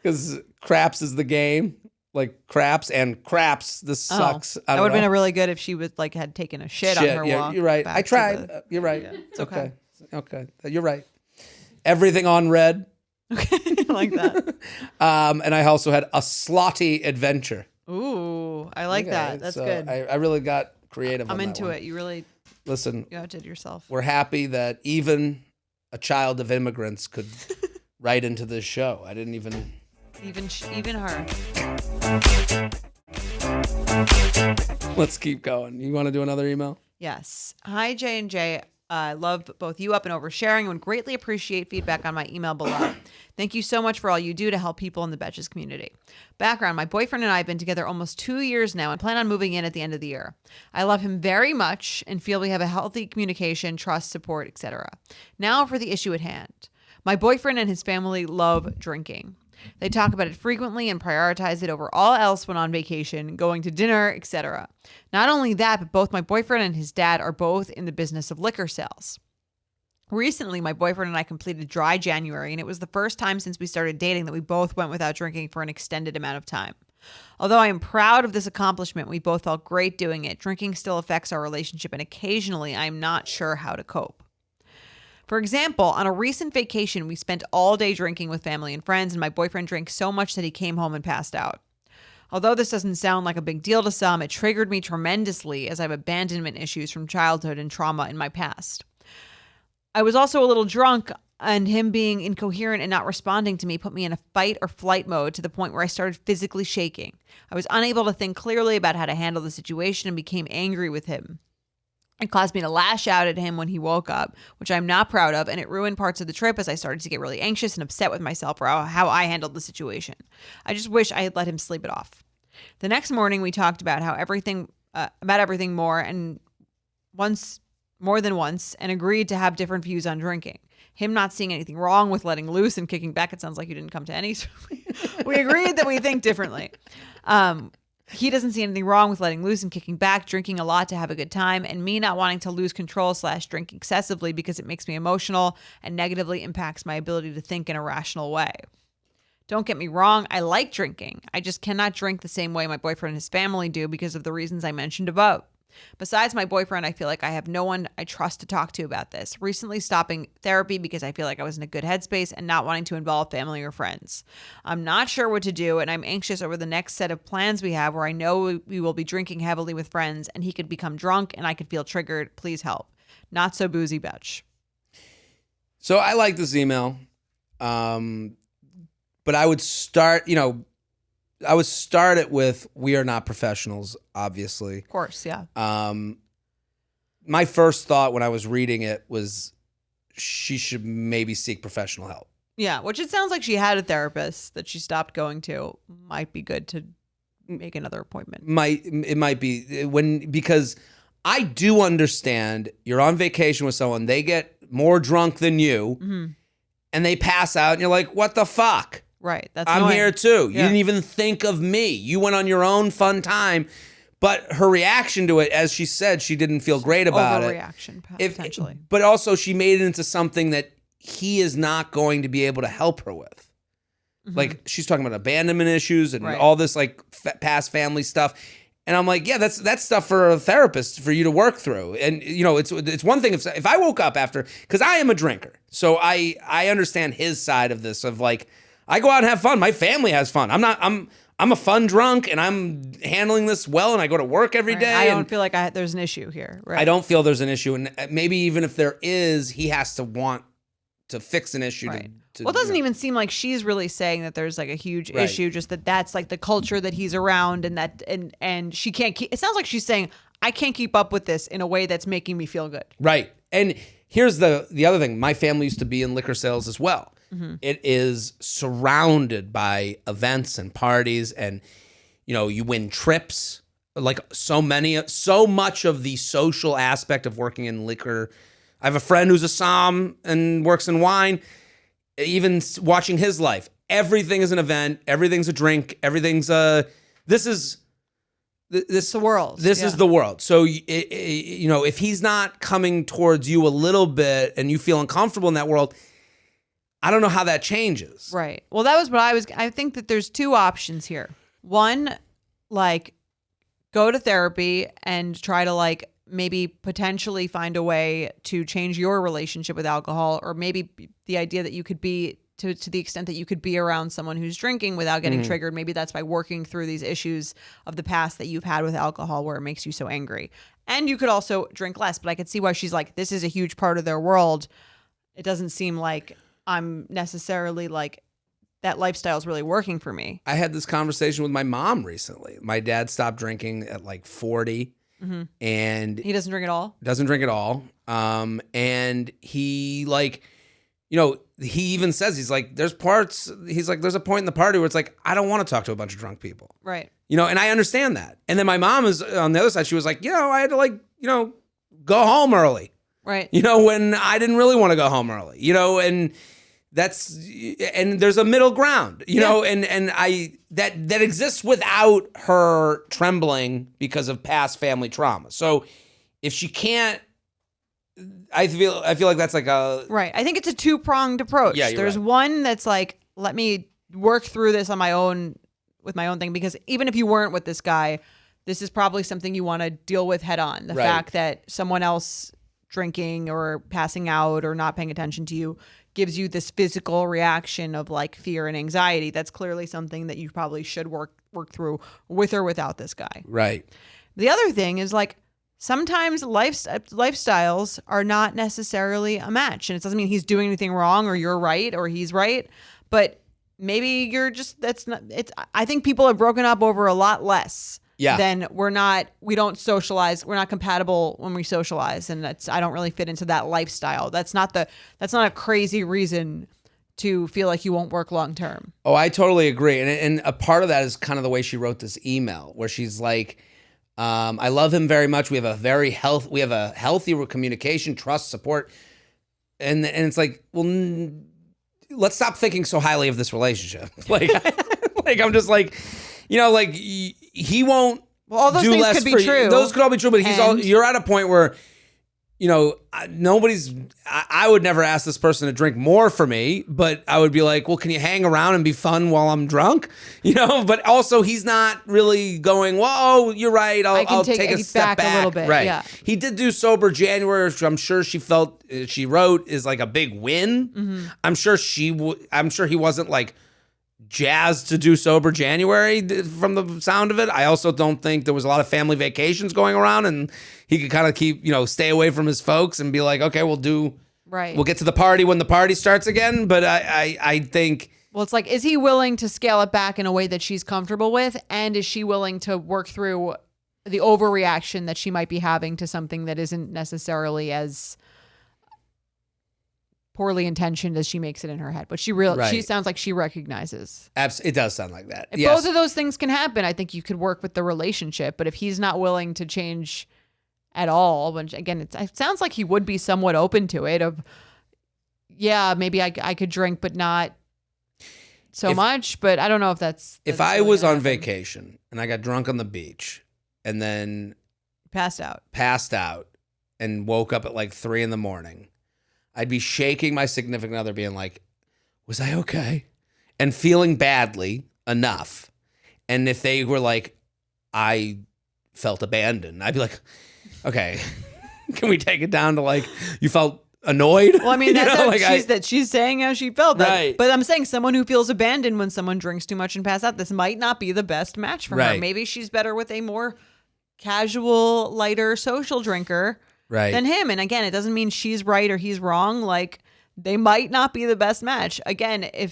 because Craps is the game. Like Craps and Craps. This sucks. I That don't would have been know. a really good if she would like had taken a shit on her yeah, walk. you're right. back I to tried. the- You're right. Yeah, It's okay. Okay. You're right. Everything on red. Okay, like that. And I also had A Slotty Adventure. Ooh, I like Okay, that. That's so good. I really got creative. I'm on that into one. it. You really Listen, outdid yourself. we're happy that even a child of immigrants could write into this show. I didn't even. Even her. Let's keep going. You want to do another email? Yes. Hi, J&J. I love both you up and oversharing and would greatly appreciate feedback on my email below. Thank you so much for all you do to help people in the Betches community. Background, my boyfriend and I have been together almost 2 years now and plan on moving in at the end of the year. I love him very much and feel we have a healthy communication, trust, support, etc. Now for the issue at hand. My boyfriend and his family love drinking. They talk about it frequently and prioritize it over all else when on vacation, going to dinner, etc. Not only that, but both my boyfriend and his dad are both in the business of liquor sales. Recently, my boyfriend and I completed dry January, and it was the first time since we started dating that we both went without drinking for an extended amount of time. Although I am proud of this accomplishment, we both felt great doing it. Drinking still affects our relationship, and occasionally I am not sure how to cope. For example, on a recent vacation, we spent all day drinking with family and friends, and my boyfriend drank so much that he came home and passed out. Although this doesn't sound like a big deal to some, it triggered me tremendously as I have abandonment issues from childhood and trauma in my past. I was also a little drunk, and him being incoherent and not responding to me put me in a fight or flight mode to the point where I started physically shaking. I was unable to think clearly about how to handle the situation and became angry with him. It caused me to lash out at him when he woke up, which I'm not proud of, and it ruined parts of the trip as I started to get really anxious and upset with myself for how I handled the situation. I just wish I had let him sleep it off. The next morning, we talked about everything more than once, and agreed to have different views on drinking. Him not seeing anything wrong with letting loose and kicking back. It sounds like you didn't come to any. We agreed that we think differently. He doesn't see anything wrong with letting loose and kicking back, drinking a lot to have a good time, and me not wanting to lose control / drink excessively because it makes me emotional and negatively impacts my ability to think in a rational way. Don't get me wrong, I like drinking. I just cannot drink the same way my boyfriend and his family do because of the reasons I mentioned above. Besides my boyfriend, I feel like I have no one I trust to talk to about this. Recently stopping therapy because I feel like I was in a good headspace and not wanting to involve family or friends. I'm not sure what to do, and I'm anxious over the next set of plans we have where I know we will be drinking heavily with friends and he could become drunk and I could feel triggered. Please help. Not so boozy Betch. So I like this email. But I would start it with, we are not professionals, obviously. Of course, yeah. My first thought when I was reading it was she should maybe seek professional help. Yeah, which it sounds like she had a therapist that she stopped going to. Might be good to make another appointment. It might be because I do understand you're on vacation with someone, they get more drunk than you, and they pass out, and you're like, what the fuck? Right. That's I'm annoying. here too. You Yeah. didn't even think of me. You went on your own fun time. But her reaction to it, as she said, she didn't feel great about it. Overreaction, potentially. But also she made it into something that he is not going to be able to help her with. Like she's talking about abandonment issues and all this like past family stuff. And I'm like, yeah, that's stuff for a therapist for you to work through. And it's one thing if I woke up after, because I am a drinker, so I understand his side of this of like, I go out and have fun. My family has fun. I'm a fun drunk, and I'm handling this well, and I go to work every day. I don't feel like there's an issue here. Right. I don't feel there's an issue, and maybe even if there is, he has to want to fix an issue. Right. To Well, it doesn't even seem like she's really saying that there's like a huge issue, just that's like the culture that he's around, and she can't keep. It sounds like she's saying, I can't keep up with this in a way that's making me feel good. Right. And here's the other thing. My family used to be in liquor sales as well. Mm-hmm. It is surrounded by events and parties, and you win trips. Like so much of the social aspect of working in liquor. I have a friend who's a somm and works in wine. Even watching his life, everything is an event. Everything's a drink. Everything's this is the world. This is the world. So if he's not coming towards you a little bit and you feel uncomfortable in that world, I don't know how that changes. Right. Well, that was what I think that there's two options here. One, like, go to therapy and try to like maybe potentially find a way to change your relationship with alcohol, or maybe the idea that you could be to the extent that you could be around someone who's drinking without getting triggered. Maybe that's by working through these issues of the past that you've had with alcohol where it makes you so angry. And you could also drink less, but I could see why she's like, this is a huge part of their world. It doesn't seem like I'm necessarily like that lifestyle is really working for me. I had this conversation with my mom recently. My dad stopped drinking at like 40. Mm-hmm. And he doesn't drink at all? Doesn't drink at all. And he like, he even says, he's like, there's a point in the party where it's like, I don't want to talk to a bunch of drunk people. Right. And I understand that. And then my mom is on the other side. She was like, I had to like, go home early. Right. When I didn't really want to go home early, and and there's a middle ground, and I that exists without her trembling because of past family trauma. So if she can't, I feel like that's like a right. I think it's a two-pronged approach. Yeah, there's right. One that's like, let me work through this on my own with my own thing, because even if you weren't with this guy, this is probably something you want to deal with head on. The fact that someone else drinking or passing out or not paying attention to you gives you this physical reaction of like fear and anxiety. That's clearly something that you probably should work through with or without this guy. Right. The other thing is like, sometimes lifestyles are not necessarily a match, and it doesn't mean he's doing anything wrong or you're right or he's right, but maybe you're just, I think people are broken up over a lot less. Yeah. Then we don't socialize. We're not compatible when we socialize. And I don't really fit into that lifestyle. That's not a crazy reason to feel like you won't work long term. Oh, I totally agree. And a part of that is kind of the way she wrote this email, where she's like, I love him very much. We have a healthy communication, trust, support. And it's like, well, let's stop thinking so highly of this relationship. Like, I'm just like, he won't. Well, all those do things less could be for true. You. Those could all be true, but you're at a point where, nobody's. I would never ask this person to drink more for me, but I would be like, well, can you hang around and be fun while I'm drunk? But also he's not really going, whoa, you're right. I'll take a step back a little bit. Right. Yeah. He did do sober January, which I'm sure she wrote is like a big win. Mm-hmm. I'm sure he wasn't like jazzed to do sober January from the sound of it. I also don't think there was a lot of family vacations going around, and he could kind of keep, stay away from his folks and be like, okay, we'll get to the party when the party starts again. But I think, well, it's like, is he willing to scale it back in a way that she's comfortable with? And is she willing to work through the overreaction that she might be having to something that isn't necessarily as poorly intentioned as she makes it in her head? But she sounds like she recognizes. It does sound like that. If both of those things can happen, I think you could work with the relationship. But if he's not willing to change at all, which again, it sounds like he would be somewhat open to it. Maybe I could drink, but not so much. But I don't know if that's if I was on vacation and I got drunk on the beach and then passed out and woke up at like 3 a.m, I'd be shaking my significant other, being like, was I okay? And feeling badly enough. And if they were like, I felt abandoned, I'd be like, okay, can we take it down to like, you felt annoyed. Well, I mean, that's how like she's saying how she felt. Right. But I'm saying someone who feels abandoned when someone drinks too much and pass out, this might not be the best match for her. Right. Maybe she's better with a more casual, lighter, social drinker than him. And again, it doesn't mean she's right or he's wrong. Like, they might not be the best match. Again, I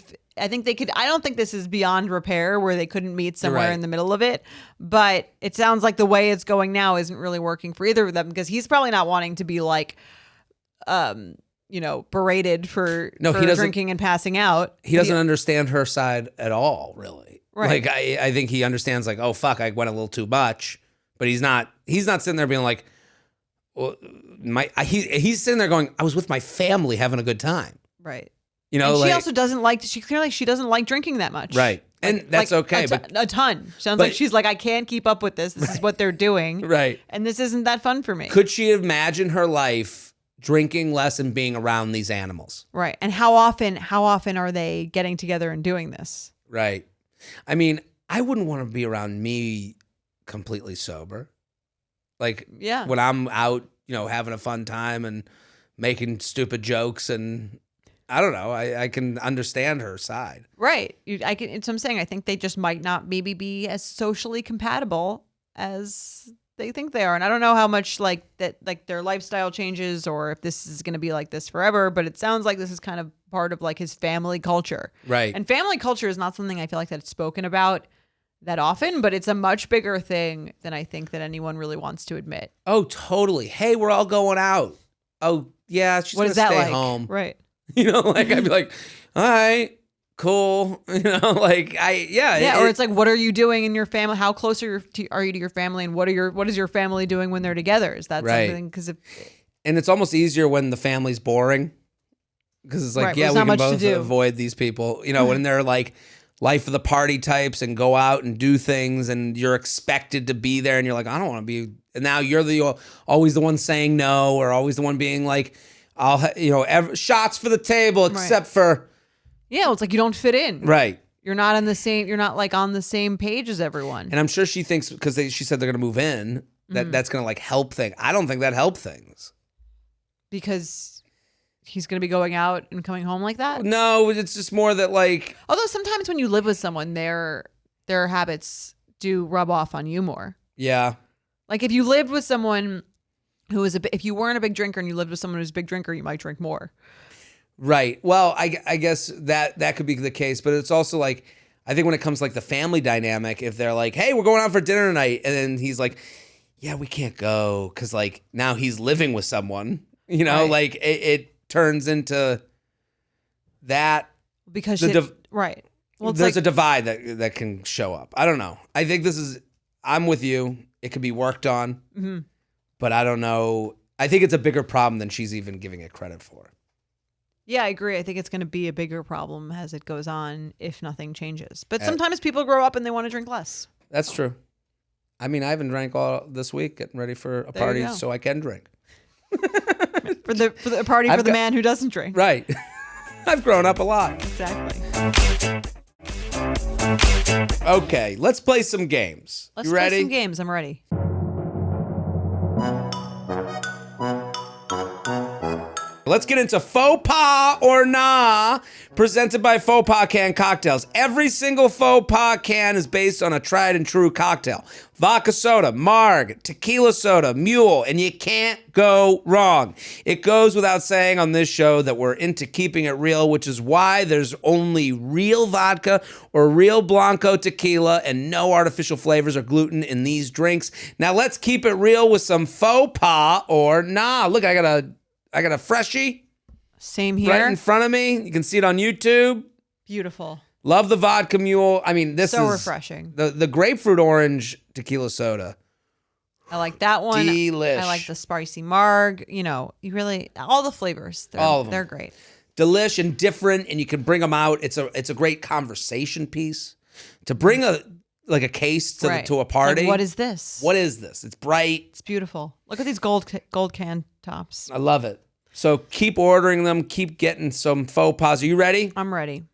don't think this is beyond repair where they couldn't meet somewhere in the middle of it. But it sounds like the way it's going now isn't really working for either of them, because he's probably not wanting to be like, berated for drinking and passing out. He doesn't understand her side at all, really. Right. Like, I think he understands, like, oh, fuck, I went a little too much. But he's not sitting there being like, well, he's sitting there going, I was with my family having a good time. Right. You know, and like, she also doesn't like, she doesn't like drinking that much. Right. And that's okay. But a ton. Sounds but- like she's like, I can't keep up with this. This is what they're doing. Right. And this isn't that fun for me. Could she imagine her life drinking less and being around these animals? Right. And how often are they getting together and doing this? Right. I mean, I wouldn't want to be around me completely sober. Like, Yeah. when I'm out, having a fun time and making stupid jokes, and I don't know, I can understand her side. Right. So I'm saying I think they just might not maybe be as socially compatible as they think they are. And I don't know how much like their lifestyle changes or if this is going to be like this forever, but it sounds like this is kind of part of like his family culture. Right. And family culture is not something I feel like that's spoken about that often, but it's a much bigger thing than I think that anyone really wants to admit. Oh, totally. Hey, we're all going out. Oh, yeah, she's going to stay home. Right. Like, I'd be like, all right, cool. Yeah, or it's like, what are you doing in your family? How close are you to your family, and what is your family doing when they're together? Is that something? And it's almost easier when the family's boring, because it's like, yeah, we can both avoid these people. When they're like life of the party types and go out and do things, and you're expected to be there, and you're like, I don't want to be. And now you're always the one saying no, or always the one being like, shots for the table, except for. Yeah, well, it's like you don't fit in. Right. You're not like on the same page as everyone. And I'm sure she thinks, because she said they're going to move in, that's going to like help things. I don't think that helped things. Because he's going to be going out and coming home like that? No, it's just more that like. Although sometimes when you live with someone, their habits do rub off on you more. Yeah. Like if you lived with someone who is if you weren't a big drinker and you lived with someone who's a big drinker, you might drink more. Right. Well, I guess that could be the case, but it's also like, I think when it comes to like the family dynamic, if they're like, hey, we're going out for dinner tonight, and then he's like, yeah, we can't go because like now he's living with someone, Right. like it turns into that. Because right. Well, there's a divide that can show up. I don't know. I think I'm with you. It could be worked on, but I don't know. I think it's a bigger problem than she's even giving it credit for. Yeah, I agree. I think it's going to be a bigger problem as it goes on if nothing changes. But sometimes people grow up and they want to drink less. That's true. I mean, I haven't drank all this week, getting ready for a party so I can drink. for the party for the man who doesn't drink. Right. I've grown up a lot. Exactly. Okay, let's play some games. Let's you ready? play some games. I'm ready. Let's get into Faux Pas or Nah, presented by Faux Pas Can Cocktails. Every single Faux Pas can is based on a tried and true cocktail. Vodka soda, marg, tequila soda, mule, and you can't go wrong. It goes without saying on this show that we're into keeping it real, which is why there's only real vodka or real Blanco tequila and no artificial flavors or gluten in these drinks. Now let's keep it real with some Faux Pas or Nah. Look, I got a freshie. Same here. Right in front of me. You can see it on YouTube. Beautiful. Love the vodka mule. I mean, this is so refreshing. The grapefruit orange tequila soda. I like that one. Delish. I like the spicy marg. You really all the flavors. All of them. They're great. Delish and different, and you can bring them out. It's a great conversation piece to bring a case to a party. Like, what is this? What is this? It's bright. It's beautiful. Look at these gold can tops. I love it. So keep ordering them. Keep getting some faux pas. Are you ready? I'm ready.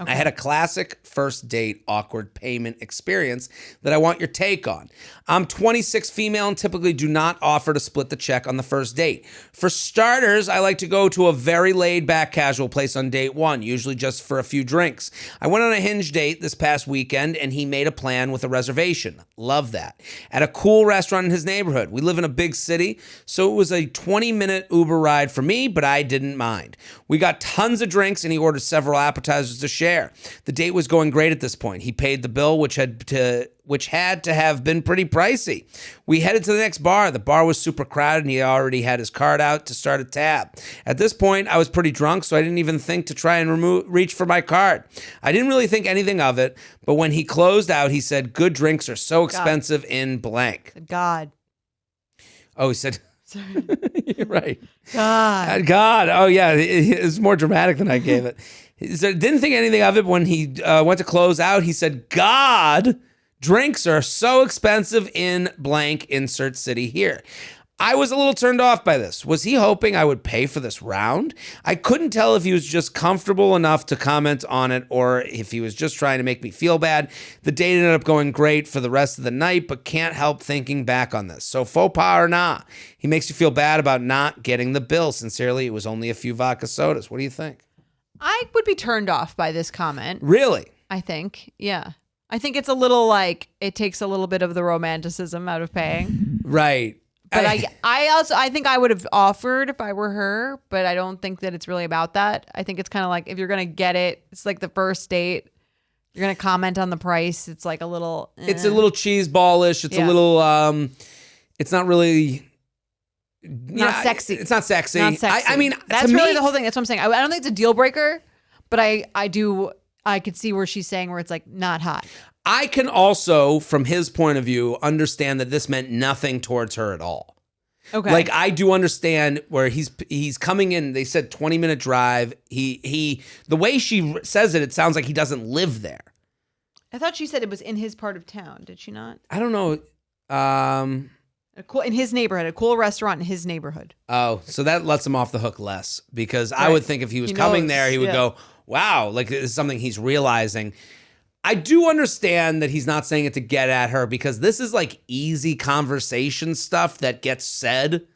I had a classic first date awkward payment experience that I want your take on. I'm 26 female and typically do not offer to split the check on the first date. For starters, I like to go to a very laid back casual place on date one, usually just for a few drinks. I went on a Hinge date this past weekend and he made a plan with a reservation. Love that. At a cool restaurant in his neighborhood. We live in a big city, so it was a 20-minute Uber ride for me, but I didn't mind. We got tons of drinks and he ordered several appetizers to share. The date was going great at this point. He paid the bill, which had to have been pretty pricey. We headed to the next bar. The bar was super crowded and he already had his card out to start a tab. At this point, I was pretty drunk, so I didn't even think to try and reach for my card. I didn't really think anything of it, but when he closed out, he said, "Good drinks are so expensive in blank." God. Oh, he said... Sorry. You're right. God. God. Oh, yeah. It's more dramatic than I gave it. He said, didn't think anything of it. When he went to close out, he said, "God, drinks are so expensive in blank, insert city here." I was a little turned off by this. Was he hoping I would pay for this round? I couldn't tell if he was just comfortable enough to comment on it or if he was just trying to make me feel bad. The date ended up going great for the rest of the night, but can't help thinking back on this. So faux pas or nah, he makes you feel bad about not getting the bill. Sincerely, it was only a few vodka sodas. What do you think? I would be turned off by this comment. Really? I think. Yeah. I think it's a little like it takes a little bit of the romanticism out of paying. Right. But I think I would have offered if I were her, but I don't think that it's really about that. I think it's kind of like if you're going to get it, it's like the first date. You're going to comment on the price. It's like a little... It's a little cheese ballish. It's a little... it's not really... Not sexy. It's not sexy. Not sexy. I mean, that's really the whole thing. That's what I'm saying. I don't think it's a deal breaker, but I could see where she's saying where it's like not hot. I can also, from his point of view, understand that this meant nothing towards her at all. Okay. Like I do understand where he's coming in. They said 20-minute drive. He the way she says it, it sounds like he doesn't live there. I thought she said it was in his part of town. Did she not? I don't know. In his neighborhood, a cool restaurant in his neighborhood. Oh, so that lets him off the hook less because I would think if he was coming there, he would go, "Wow, like this is something he's realizing." I do understand that he's not saying it to get at her because this is like easy conversation stuff that gets said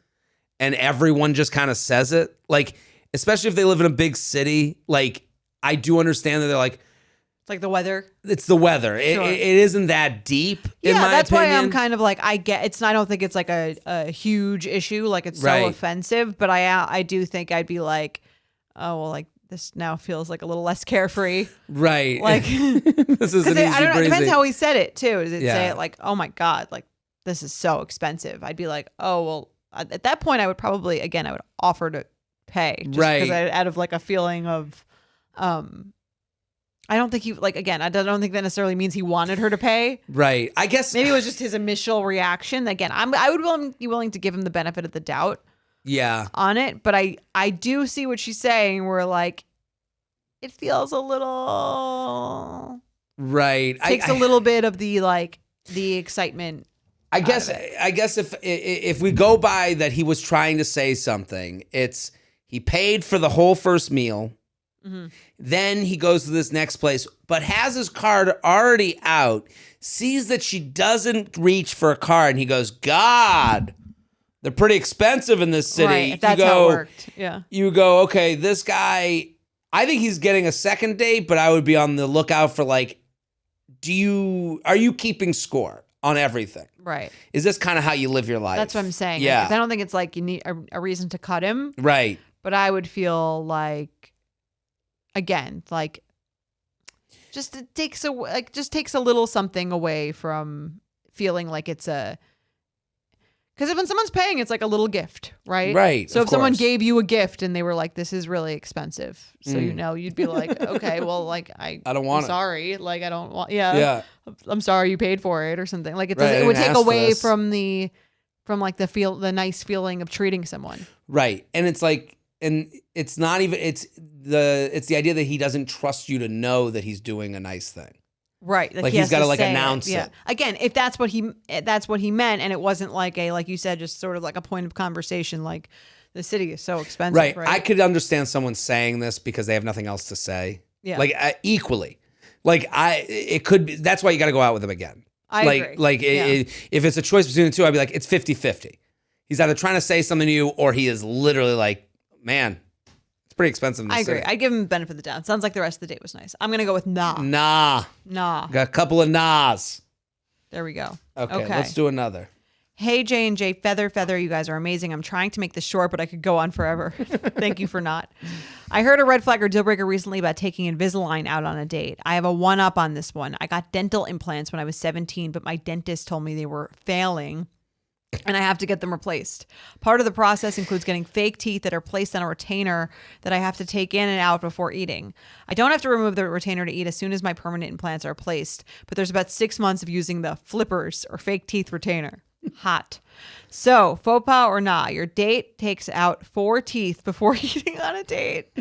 and everyone just kind of says it. Like, especially if they live in a big city, like I do understand that they're like, it's like the weather. It's the weather. Sure. It isn't that deep in my that's opinion. why I'm kind of like, I don't think it's like a huge issue. Like it's so offensive, but I do think I'd be like, oh, well, like, this now feels like a little less carefree. Right. Like this is an easy I don't know, it depends how he said it too. Does it say it like, "Oh my God, like this is so expensive"? I'd be like, "Oh, well," at that point I would probably I would offer to pay just because out of like a feeling of I don't think he I don't think that necessarily means he wanted her to pay. Right. I guess maybe it was just his initial reaction. Again, I would be willing to give him the benefit of the doubt. Yeah. On it, but I do see what she's saying where like it feels a little takes a little bit of the like the excitement. I guess if we go by that he was trying to say something, it's he paid for the whole first meal. Mm-hmm. Then he goes to this next place, but has his card already out, sees that she doesn't reach for a card, and he goes, "God, they're pretty expensive in this city." Right, that's how it worked. Yeah. You go, okay, this guy, I think he's getting a second date, but I would be on the lookout for like, are you keeping score on everything? Right. Is this kind of how you live your life? That's what I'm saying. Yeah. I don't think it's like you need a reason to cut him. Right. But I would feel like, again, like it takes a little something away from feeling like it's a... Because when someone's paying, it's like a little gift, right? Right. So if someone gave you a gift and they were like, "This is really expensive," so you'd be like, "Okay, well, like I don't want it. Sorry, like I don't want. Yeah. I'm sorry you paid for it or something. Like it would take away from the nice feeling of treating someone. Right. And it's like, and it's not even it's the idea that he doesn't trust you to know that he's doing a nice thing. Right. Like he's got to like announce it. Again, if that's what he meant, and it wasn't like like you said, just sort of like a point of conversation, like the city is so expensive. Right. I could understand someone saying this because they have nothing else to say. Yeah. Like equally. Like it could be. That's why you got to go out with him again. I agree. Like if it's a choice between the two, I'd be like, it's 50-50. He's either trying to say something to you, or he is literally like, man, it's pretty expensive in this I agree. city. I give him the benefit of the doubt. Sounds like the rest of the date was nice. I'm gonna go with nah. Nah. Got a couple of nahs. There we go. Okay, let's do another. Hey, J&J, Feather, you guys are amazing. I'm trying to make this short, but I could go on forever. Thank you for not. I heard a red flag or deal breaker recently about taking Invisalign out on a date. I have a one-up on this one. I got dental implants when I was 17, but my dentist told me they were failing, and I have to get them replaced. Part of the process includes getting fake teeth that are placed on a retainer that I have to take in and out before eating. I don't have to remove the retainer to eat as soon as my permanent implants are placed, but there's about 6 months of using the flippers or fake teeth retainer. Hot. So, faux pas or nah, your date takes out 4 teeth before eating on a date.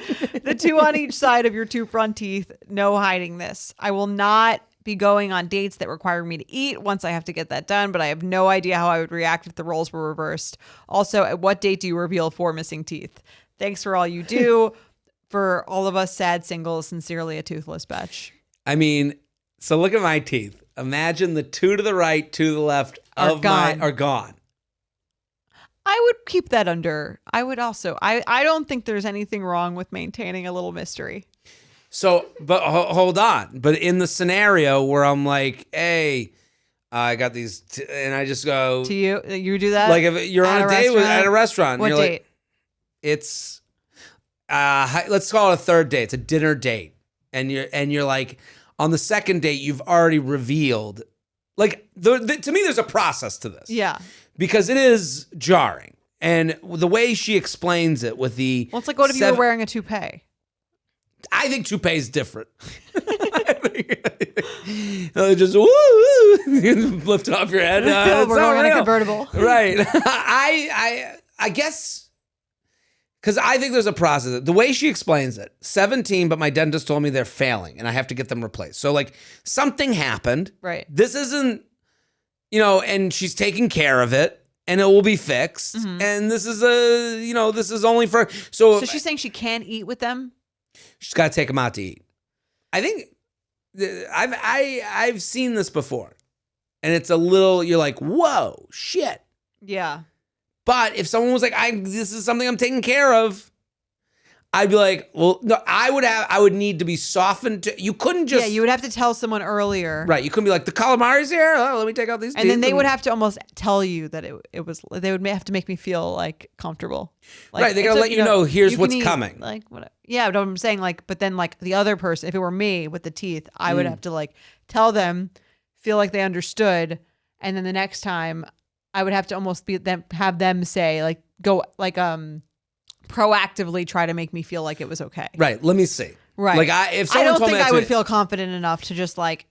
The 2 on each side of your 2 front teeth. No hiding this. I will not be going on dates that require me to eat once I have to get that done, but I have no idea how I would react if the roles were reversed. Also, at what date do you reveal 4 missing teeth? Thanks for all you do. For all of us sad singles, sincerely a toothless bitch. I mean, so look at my teeth. Imagine the 2 to the right, 2 to the left are gone. I would keep that under. I would also. I don't think there's anything wrong with maintaining a little mystery. So, but hold on. But in the scenario where I'm like, hey, I got these, and I just go To you do that? like if you're on a date at a restaurant. What and you're date? Like, it's let's call it a third date. It's a dinner date, and you're like on the second date you've already revealed. Like to me, there's a process to this. Yeah. Because it is jarring. And the way she explains it with the... Well, it's like, what if you were wearing a toupee? I think toupee is different. Just lift it off your head. We're going on a convertible. Right. I guess... Because I think there's a process. The way she explains it, 17, but my dentist told me they're failing and I have to get them replaced. So like something happened. Right. This isn't... and she's taking care of it, and it will be fixed. Mm-hmm. And this is this is only for So she's saying she can't eat with them. She's got to take them out to eat. I think I've seen this before, and it's a little. You're like, whoa, shit. Yeah. But if someone was like, this is something I'm taking care of, I'd be like, well, no, I would need to be softened. You couldn't just. Yeah, you would have to tell someone earlier. Right. You couldn't be like, the calamari's here. Oh, let me take out these teeth. And then they would have to almost tell you that it was, they would have to make me feel like comfortable. Like, right. They got to let you know, here's what's coming. Like, what? Yeah, but I'm saying like, but then like the other person, if it were me with the teeth, I would have to like tell them, feel like they understood. And then the next time I would have to almost have them say like, go like, proactively try to make me feel like it was okay. Right. Let me see. Right. Like if someone I don't told think me I would feel confident enough to just like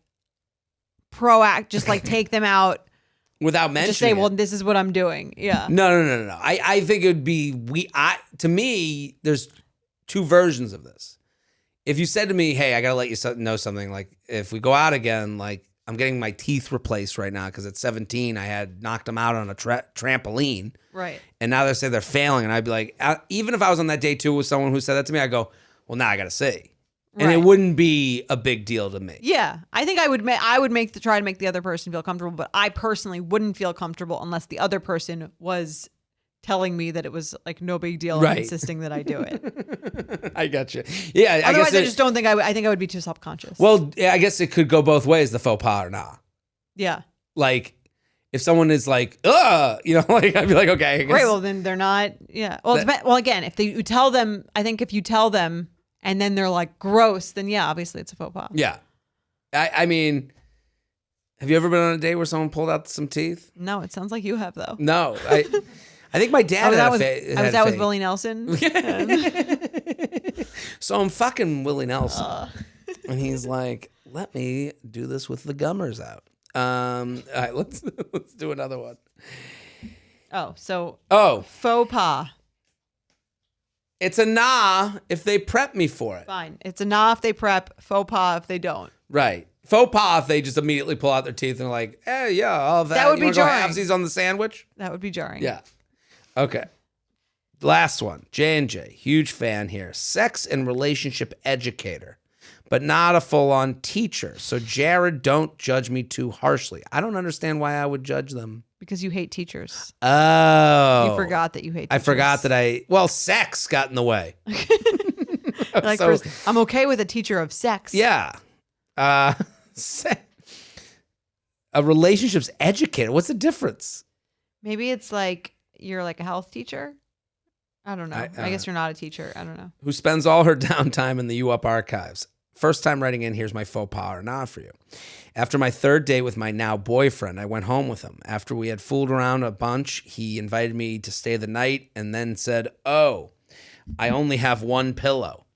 just like take them out without mentioning. Just say, it. well, this is what I'm doing. Yeah. No. I think it would be to me, there's 2 versions of this. If you said to me, hey, I gotta let you know something. Like if we go out again, like I'm getting my teeth replaced right now because at 17 I had knocked them out on a trampoline. Right. And now they say they're failing. And I'd be like, even if I was on that date too with someone who said that to me, I go, well, now I got to see. And it wouldn't be a big deal to me. Yeah. I think I would try to make the other person feel comfortable, but I personally wouldn't feel comfortable unless the other person was telling me that it was like no big deal and insisting that I do it. I got you. Yeah. Otherwise, I just don't think I think I would be too self-conscious. Well, I guess it could go both ways, the faux pas or not. Yeah. Like, if someone is like, like I'd be like, okay. I guess. Right. Well, then they're not. Yeah. Well, well, again, if you tell them, I think if you tell them and then they're like gross, then yeah, obviously it's a faux pas. Yeah. I mean, have you ever been on a date where someone pulled out some teeth? No, it sounds like you have though. No, I think my dad was that with Willie Nelson? So I'm fucking Willie Nelson, and he's like, "Let me do this with the gummers out." All right, let's do another one. Faux pas. It's a nah if they prep me for it. Fine. It's a nah if they prep, faux pas if they don't. Right. Faux pas if they just immediately pull out their teeth and are like, hey, yeah, I'll have that. That would be jarring. Halvesies on the sandwich? That would be jarring. Yeah. Okay. Last one. J&J. Huge fan here. Sex and relationship educator. but not a full-on teacher. So Jared, don't judge me too harshly. I don't understand why I would judge them. Because you hate teachers. Oh. You forgot that you hate teachers. I forgot that sex got in the way. Like, So- I'm okay with a teacher of sex. Yeah. A relationship's educator. What's the difference? Maybe it's like you're like a health teacher. I don't know. I guess you're not a teacher. I don't know. Who spends all her downtime in the U Up archives. First time writing in, here's my faux pas or not for you. After my third date with my now boyfriend, I went home with him. After we had fooled around a bunch, he invited me to stay the night and then said, "Oh, I only have one pillow."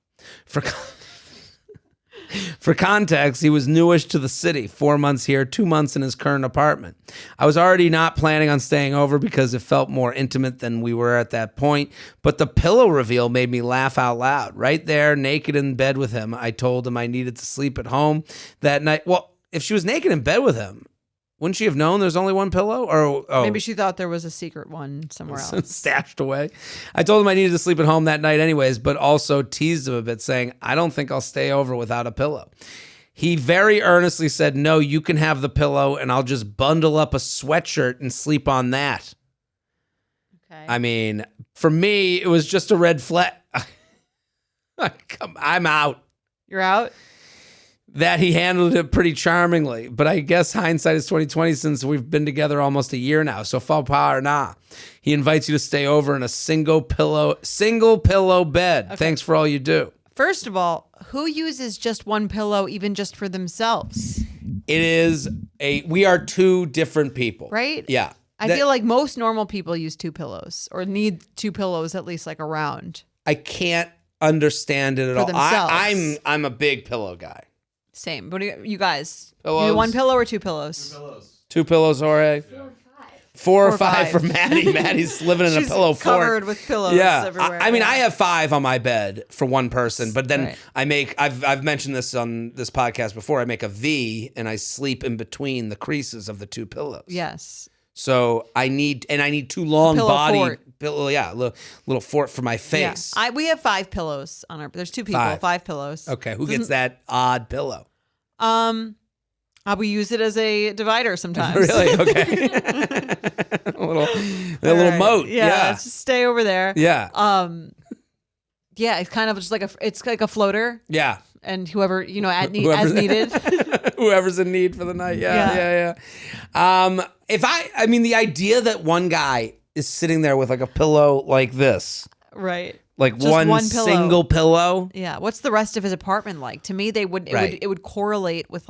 For context, he was newish to the city, 4 months here, 2 months in his current apartment. I was already not planning on staying over because it felt more intimate than we were at that point, but the pillow reveal made me laugh out loud. Right there, naked in bed with him, I told him I needed to sleep at home that night. Well, if she was naked in bed with him, wouldn't she have known there's only one pillow? Or Maybe she thought there was a secret one somewhere else. Stashed away. I told him I needed to sleep at home that night anyways, but also teased him a bit, saying, I don't think I'll stay over without a pillow. He very earnestly said, no, you can have the pillow and I'll just bundle up a sweatshirt and sleep on that. Okay. I mean, for me, it was just a red flag. I'm out. You're out? That he handled it pretty charmingly, but I guess hindsight is 2020 since we've been together almost a year now. So faux pas or nah, he invites you to stay over in a single pillow bed. Okay. Thanks for all you do. First of all, who uses just one pillow, even just for themselves? We are two different people, right? Yeah, I feel like most normal people use two pillows or need two pillows at least, like around. I can't understand it at all. I'm a big pillow guy. Same. What do you guys? Pillows. You one pillow or two pillows? Two pillows, Jorge. 4 or 5 for Maddie. Maddie's living in a pillow fort. Covered with pillows everywhere. I mean, I have 5 on my bed for one person, but then right. I've mentioned this on this podcast before, I make a V and I sleep in between the creases of the two pillows. Yes. So I need 2 long body fort. pillow, little fort for my face. Yeah. We have 5 pillows on our. There's 2 people, 5 pillows. Okay, who gets that odd pillow? We use it as a divider sometimes. Really? Okay. a little moat. Yeah, just stay over there. Yeah. Yeah, it's kind of just like a floater. Yeah. And whoever, as needed. Whoever's in need for the night. Yeah. The idea that one guy is sitting there with like a pillow like this. Right. Like just one pillow. single pillow. Yeah. What's the rest of his apartment like? To me, it would correlate with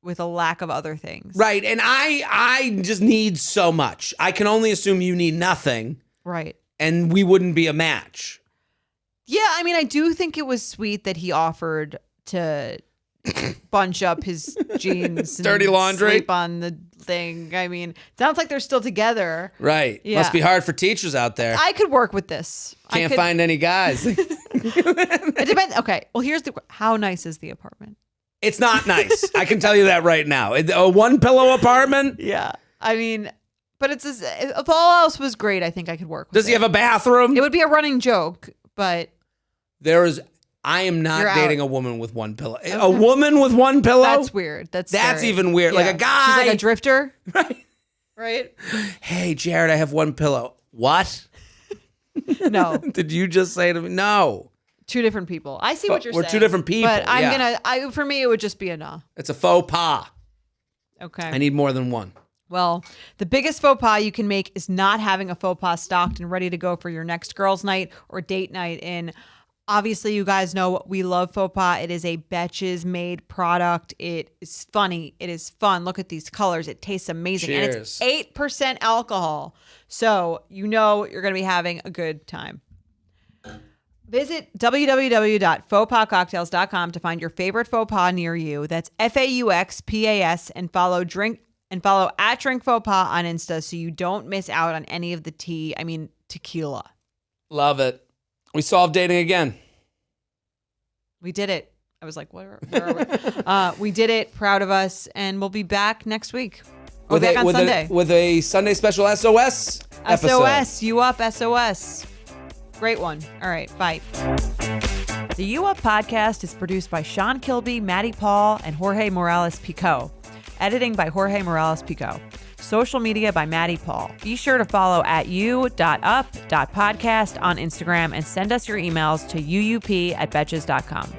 with a lack of other things. Right. And I just need so much. I can only assume you need nothing. Right. And we wouldn't be a match. Yeah, I mean, I do think it was sweet that he offered to bunch up his jeans dirty and laundry, sleep on the thing. I mean, it sounds like they're still together. Right. Yeah. Must be hard for teachers out there. I could work with this. Can't find any guys. It depends. Okay. Well, how nice is the apartment? It's not nice. I can tell you that right now. A one pillow apartment? Yeah. I mean, but if all else was great, I think I could work with Does he have a bathroom? It would be a running joke, but I am not dating a woman with one pillow. Okay. A woman with one pillow? That's weird. That's scary. even weird. Yeah. Like a guy. She's like a drifter. Right. Right? Hey, Jared, I have one pillow. What? No. Did you just say to me? No. 2 different people. I see what you're saying. We're 2 different people. But for me, it would just be a no. It's a faux pas. Okay. I need more than one. Well, the biggest faux pas you can make is not having a faux pas stocked and ready to go for your next girls' night or date night in. Obviously, you guys know we love Faux Pas. It is a Betches made product. It is funny. It is fun. Look at these colors. It tastes amazing. Cheers. And it's 8% alcohol. So you're going to be having a good time. Visit www.fauxpascocktails.com to find your favorite faux pas near you. That's FAUXPAS and follow at Drink Faux Pas on Insta so you don't miss out on any of the tequila. Love it. We solved dating again. We did it. I was like, where are we? We did it. Proud of us. And we'll be back next week. We'll be back on Sunday. With a Sunday special SOS episode. SOS. You up, SOS. Great one. All right. Bye. The U Up podcast is produced by Sean Kilby, Maddie Paul, and Jorge Morales-Pico. Editing by Jorge Morales-Pico. Social media by Maddie Paul. Be sure to follow at u.up.podcast on Instagram and send us your emails to uup@betches.com.